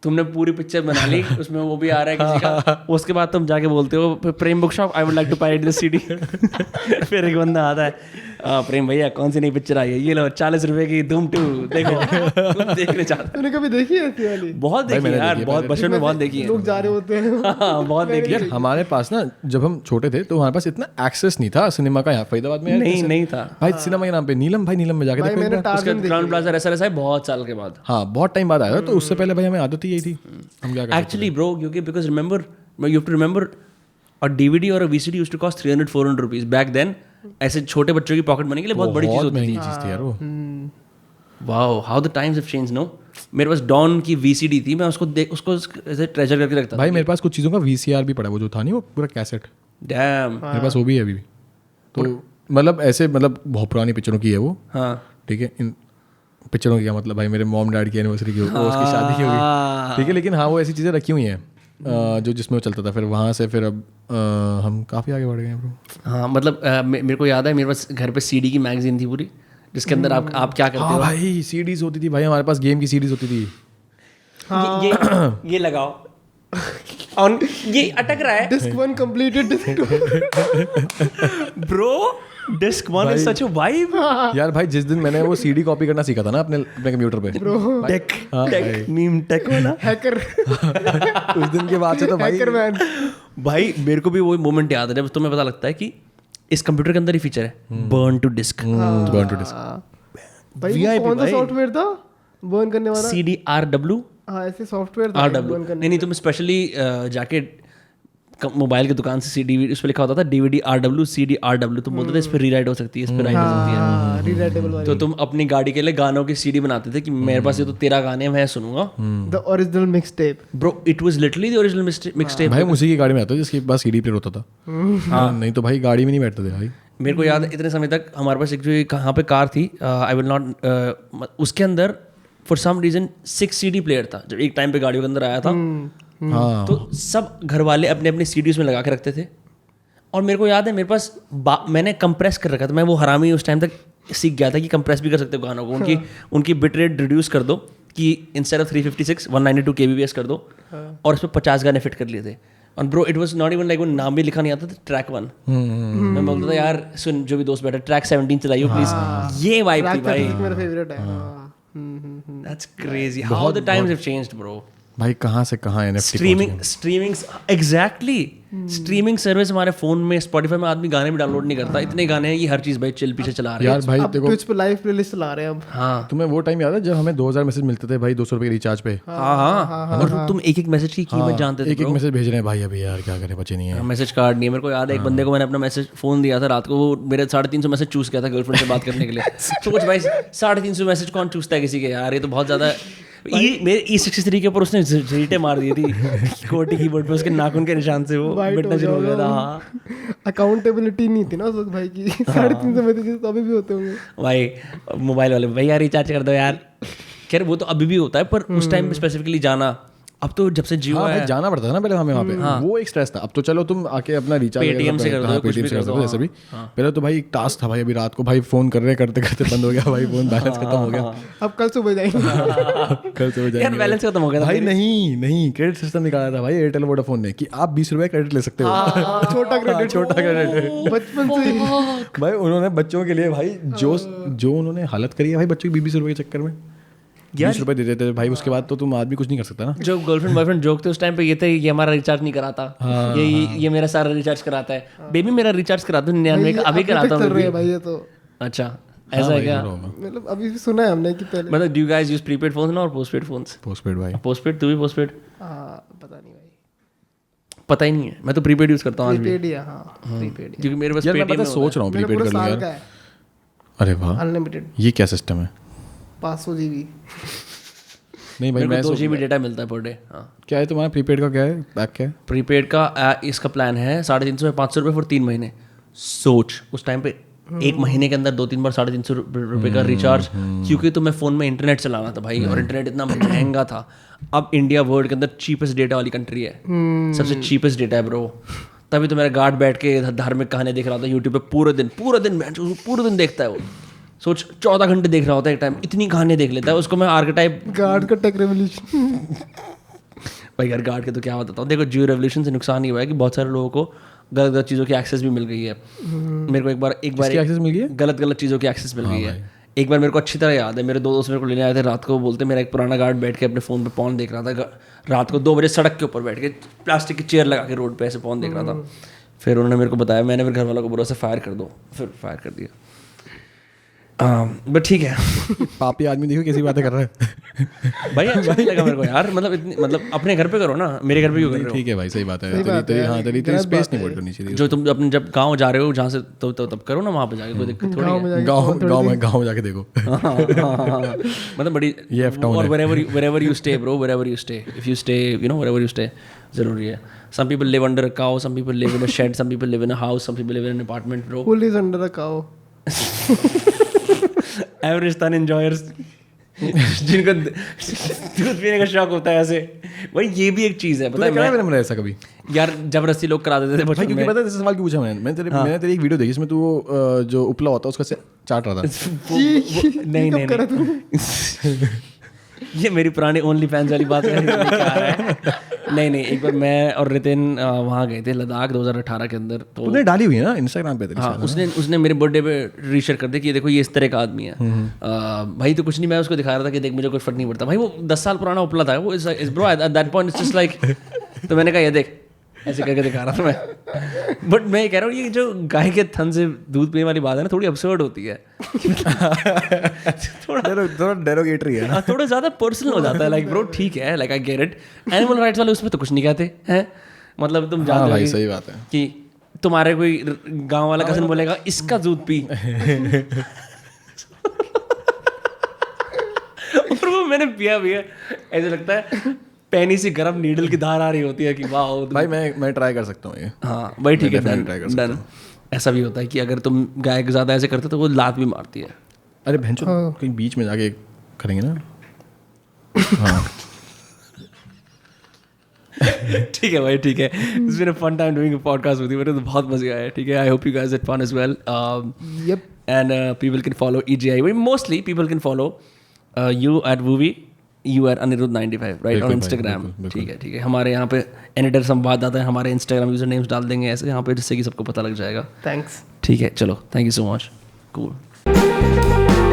तुमने पूरी पिक्चर बना ली, उसमें वो भी आ रहा है किसी का, उसके बाद तुम जाके बोलते हो Prem book shop I would like to pirate this CD. फिर एक बंदा आता है, प्रेम भैया कौन सी नई पिक्चर आई है, ये लो 40 रुपए की धूम 2 देखो। तुम देखने चाहते? तूने कभी देखी है ऐसी वाली? बहुत देखी है यार, बहुत बचपन में बहुत देखी है। लोग जा रहे होते हैं। हाँ बहुत देखी है। हमारे पास ना जब हम छोटे थे तो हमारे पास इतना एक्सेस नहीं था सिनेमा का, यहाँ फरीदाबाद में नहीं था भाई सिनेमा के नाम पे नीलम में जाके भाई मैंने देखो। टार्जन क्राउन प्लाजा ऐसा है बहुत साल के बाद। हाँ बहुत टाइम बाद आया था, तो उससे पहले भाई हमें आदत ही यही थी, हम क्या करते एक्चुअली ब्रो क्योंकि because remember you have to remember a DVD और a VCD used to cost 300-400 rupees back then. ऐसे छोटे बच्चों की पॉकेट मनी के लिए बहुत बड़ी चीज बहुत होती महंगी चीज थी यार वो। Wow how the times have changed no. मेरे पास डॉन की VCD थी, मैं उसको ऐसे ट्रेजर करके रखता था। भाई मेरे पास कुछ चीज़ों का VCR भी पड़ा है, वो जो था नहीं वो पूरा कैसेट, डैम। मेरे पास वो भी है अभी भी। तो मतलब ऐसे मतलब बहुत पुरानी पिक्चरों की है वो, हाँ ठीक है। इन पिक्चरों की क्या मतलब भाई मेरे मॉम डैड की एनिवर्सरी की उसकी शादी की होगी, ठीक है, लेकिन हाँ वो ऐसी चीज़ें रखी हुई हैं जो जिसमें वो चलता था। फिर वहाँ से फिर अब हम काफ़ी आगे बढ़ गए हैं ब्रो। हाँ मतलब मेरे को याद है मेरे पास घर पे CD की मैगजीन थी पूरी, जिसके अंदर आप क्या करते हाँ हो। भाई CDs होती थी भाई, हमारे पास गेम की CDs होती थी। ये लगाओ ऑन, ये अटक रहा है disk 1 completed, disk 2 bro. Disk 1 is such a vibe यार भाई जिस दिन मैंने वो CD कॉपी करना सीखा था ना अपने कंप्यूटर पे, टेक मीम टेक वाला हैकर। उस दिन के बाद से तो भाई हैकर मैन भाई मेरे को भी वो मोमेंट याद है जब तुम्हें पता लगता है कि इस कंप्यूटर के अंदर ही फीचर है burn to disk. Burn to disk भाई वो कौन सा सॉफ्टवेयर था बर्न करने वाला? CDRW। हाँ ऐसे सॉफ्टवेयर था बर्न करने। नहीं तुम स्पेशली जाके मोबाइल की दुकान से CD उस पर लिखा होता था DVD RW CDRW, तुम बोलते थे इस पर रीराइट हो सकती है, इस पर राइट हो सकती है। हाँ रीराइटेबल वाली। तो तुम अपनी गाड़ी के लिए गानों की CD बनाते थे कि मेरे पास ये तो तेरा गाने मैं सुनूंगा। The original mix tape bro it was literally the original mix tape. भाई उसी की गाड़ी में आता जिसके पास CD प्लेयर होता था। हाँ नहीं तो भाई गाड़ी में नहीं बैठते थे भाई। मेरे को याद है इतने समय तक हमारे पास एक जो कहाँ पे कार थी, आई विल नॉट, उसके अंदर for some reason 6 CD player था जब एक टाइम पे गाड़ियों के अंदर आया था। हाँ तो सब घर वाले अपने अपने CDs में लगा के रखते थे। और मेरे को याद है मेरे पास मैंने कंप्रेस कर रखा था, मैं वो हरामी उस टाइम तक सीख गया था कि कंप्रेस भी कर सकते हो गानों को, उनकी बिट रेट रिड्यूस कर दो कि इंस्टेड ऑफ 356 192 kbps कर दो, और उसमें 50 गाने फिट कर लिए थे. और bro it was not even like वो नाम भी लिखा नहीं आता था, ट्रैक 1. मैं बोलता था यार सुन जो भी दोस्त बैठे ट्रैक 17 चलाइयो प्लीज. ये वाइब थी भाई. मेरा फेवरेट है. That's crazy how the times have changed bro. भाई कहाँ से कहाँ NFT streaming exactly. Streaming service हमारे फोन में, स्पॉटिफाई में आदमी गाने भी डाउनलोड नहीं करता, इतने गाने हैं, ये हर चीज भाई चिल पीछे चला रहे हैं यार भाई अब देखो ट्विच पे लाइव प्लेलिस्ट चला रहे हैं अब. हाँ तुम्हें वो टाइम याद है जब हमें 2000 मैसेज मिलते थे भाई 200 रुपए के रिचार्ज पे. हाँ. और तुम एक एक मैसेज की कीमत जानते थे एक मैसेज भेज रहे हैं भाई अभी यार क्या करें बचे नहीं है. मैसेज कार्ड नहीं है. मेरे को याद है एक बंदे को मैंने अपना मैसेज फोन दिया था रात को, वो मेरे 350 मैसेज चूज किया था गर्लफ्रेंड से बात करने के लिए. सोच भाई 350 मैसेज कौन चूजता है किसी के यार, ये तो बहुत ज्यादा. मेरे E63 के ऊपर उसने झींटे मार दी थी कोटी कीबोर्ड पे, उसके नाखून के निशान से वो मिटना शुरू हो गया था. हाँ अकाउंटेबिलिटी नहीं थी ना उस वक्त भाई की. 350 मैसेज तो अभी भी होते होंगे भाई. मोबाइल वाले भाई यार रिचार्ज कर दो यार. खैर वो तो अभी भी होता है, पर उस टाइम पे स्पेसिफिकली जाना, अब तो जब से जियो हाँ है भाई जाना पड़ता था ना पहले हमें वहाँ पे. वो एक स्ट्रेस था. अब तो चलो तुम आके अपना रिचार्ज पेटीएम से कर दो, कुछ भी कर दो. जैसे भी पहले तो भाई एक टास्क था भाई. अभी रात को भाई फोन कर रहे करते करते बंद हो गया भाई, फोन बैलेंस खत्म हो गया. अब कल सुबह जाएंगे. कल सुबह जाएंगे यार बैलेंस खत्म हो गया था भाई. नहीं क्रेडिट सिस्टम निकाला था भाई एयरटेल वोडाफोन ने कि आप 20 रुपए क्रेडिट ले सकते हो. छोटा क्रेडिट बचपन से भाई. उन्होंने बच्चों के लिए भाई जो उन्होंने हालत करी है भाई बच्चों की 20 रुपए के चक्कर में 20 रुपए दे देते भाई. उसके बाद तो तुम आदमी कुछ नहीं कर सकता ना. जो गर्लफ्रेंड बॉयफ्रेंड जोक थे उस टाइम पे ये थे, ये हमारा रिचार्ज नहीं कराता, ये मेरा सारा रिचार्ज कराता है. बेबी मेरा रिचार्ज करा दो 99 का, अभी कराता हूँ भाई. ये तो अच्छा ऐसा है क्या? मतलब अभी भी सुना है हमने कि पहले मतलब do you guys use prepaid phones ना और पोस्टपेड फोन्स? पोस्टपेड भाई. पोस्टपेड, तू भी पोस्टपेड? पता नहीं भाई, पता ही नहीं है. मैं तो प्रीपेड यूज करता हूँ आज भी, प्रीपेड ही है. हाँ प्रीपेड क्योंकि मेरे पास यार मैं पेटीएम पता सोच रहा हूँ मेरा प्रीपेड पूरा कर लूँ साल का यार. है अरे वाह अनलिमिटेड ये क्या सिस्टम है. 500 GB. नहीं भाई मैं 2 GB डेटा मिलता है पर डे. हाँ क्या है तुम्हारा प्रीपेड का क्या है पैक क्या है. प्रीपेड का इसका प्लान है 350 से 500 रुपये फॉर 3 महीने. सोच उस टाइम पे एक महीने के अंदर 2-3 बार 350 रुपये का रिचार्ज, क्योंकि तुम्हें फ़ोन में इंटरनेट चलाना था भाई, और इंटरनेट इतना महंगा था. अब इंडिया वर्ल्ड के अंदर चीपेस्ट डेटा वाली कंट्री है, सबसे चीपेस्ट डेटा है ब्रो. तभी तो मेरा गार्ड बैठ के धार्मिक कहानी देख रहा था यूट्यूब पे पूरे दिन देखता है वो. सोच 14 घंटे देख रहा होता है एक टाइम, इतनी कहानियाँ देख लेता है. उसको मैं आर्केटाइप गार्ड का टेक रेवोल्यूशन भाई यार गार्ड के तो क्या बताता हूँ. देखो जियो रेवोल्यूशन से नुकसान ये हुआ है कि बहुत सारे लोगों को गलत चीज़ों की एक्सेस भी मिल गई है. मेरे को एक बार एक्सेस मिल गई है. गलत चीज़ों की एक्सेस मिल गई है. एक बार मेरे को अच्छी तरह याद है, मेरे 2 दोस्त मेरे को लेने आए थे रात को. बोलते मेरा एक पुराना गार्ड बैठ के अपने फ़ोन पे पॉर्न देख रहा था रात को 2 बजे सड़क के ऊपर बैठ के, प्लास्टिक की चेयर लगा के रोड पे ऐसे पॉर्न देख रहा था. फिर उन्होंने मेरे को बताया, मैंने मेरे घर वालों को बोला से फायर कर दो, फिर फायर कर दिया. बट ठीक है पापी आदमी देखो कैसी बातें कर रहा है भाई. अच्छा नहीं लगा मेरे को यार. मतलब अपने घर पे करो ना, मेरे घर पे क्यों कर रहे हो? ठीक है भाई सही बात है. तेरी स्पेस नहीं वोट करनी चाहिए. जो तुम अपने जब गांव जा रहे हो जहाँ से तो तब करो ना, वहाँ पे जाके कोई दिक्कत थोड़ी है. गाँव में जाके देखो. मतलब बड़ी ये और wherever you stay bro, wherever you stay, if you stay wherever you stay जरूरी है. Some people live under a cow, some people live in a shed, some people live in a house, some people live in an apartment bro. Who lives under a cow? Average स्तन enjoyers जिनको दूध पीने का शौक होता है ऐसे. भाई ये भी एक चीज़ है, पता है मैंने ऐसा कभी यार जबरदस्ती लोग करा देते थे भाई. क्योंकि पता है जैसे सवाल क्यों पूछा मैंने तेरी एक वीडियो देखी इसमें तू जो उपला होता है उसका चाट रहा था. नहीं ये मेरी पुरानी ओनली फैंस वाली बात है. नहीं एक बार मैं और रितिन वहाँ गए थे लद्दाख 2018 के अंदर. तो तूने डाली हुई है ना इंस्टाग्राम पे. हाँ उसने मेरे बर्थडे पे रीशेयर कर दिया कि देखो ये इस तरह का आदमी है. भाई तो कुछ नहीं, मैं उसको दिखा रहा था कि देख मुझे कोई फर्क नहीं पड़ता. भाई वो 10 साल पुराना उपला था वो. Bro at that point it's just like. तो मैंने कहा ये देख ऐसे करके दिखा रहा था मैं. बट मैं कह रहा हूँ ये जो गाय के थन से दूध पीने वाली बात है ना, थोड़ी absurd होती है. थोड़ा डेरोगेटरी है ना, थोड़ा ज़्यादा पर्सनल हो जाता है. लाइक ब्रो ठीक है, like I get it. Animal rights वाले उसमें तो कुछ नहीं कहते हैं. मतलब तुम जानते हो सही बात है कि तुम्हारे कोई गाँव वाला कज़न बोलेगा इसका दूध पी और वो मैंने पिया भी है. ऐसे लगता है पैनी सी गरम नीडल की धार आ रही होती है कि वाह भाई मैं ट्राई कर सकता हूँ ये. हाँ भाई ठीक है डन. ऐसा भी होता है कि अगर तुम गाय के ज़्यादा ऐसे करते तो वो लात भी मारती है. अरे भैंचो कहीं बीच में जाके करेंगे ना. हाँ ठीक है भाई ठीक है. It's been a fun time doing a podcast with you. मुझे तो बहुत मज़ा आया. ठीक है, I hope you guys had fun as well. Yep. and people can follow EGI. Mostly people can follow you at Vuvi, you at Anirudh95, right, on Instagram. ठीक है. हमारे यहाँ पे एनिटर संवाददाता है, हमारे Instagram यूजर नेम्स डाल देंगे ऐसे यहाँ पे, जिससे कि सबको पता लग जाएगा. थैंक्स. ठीक है, चलो, thank you so much. Cool.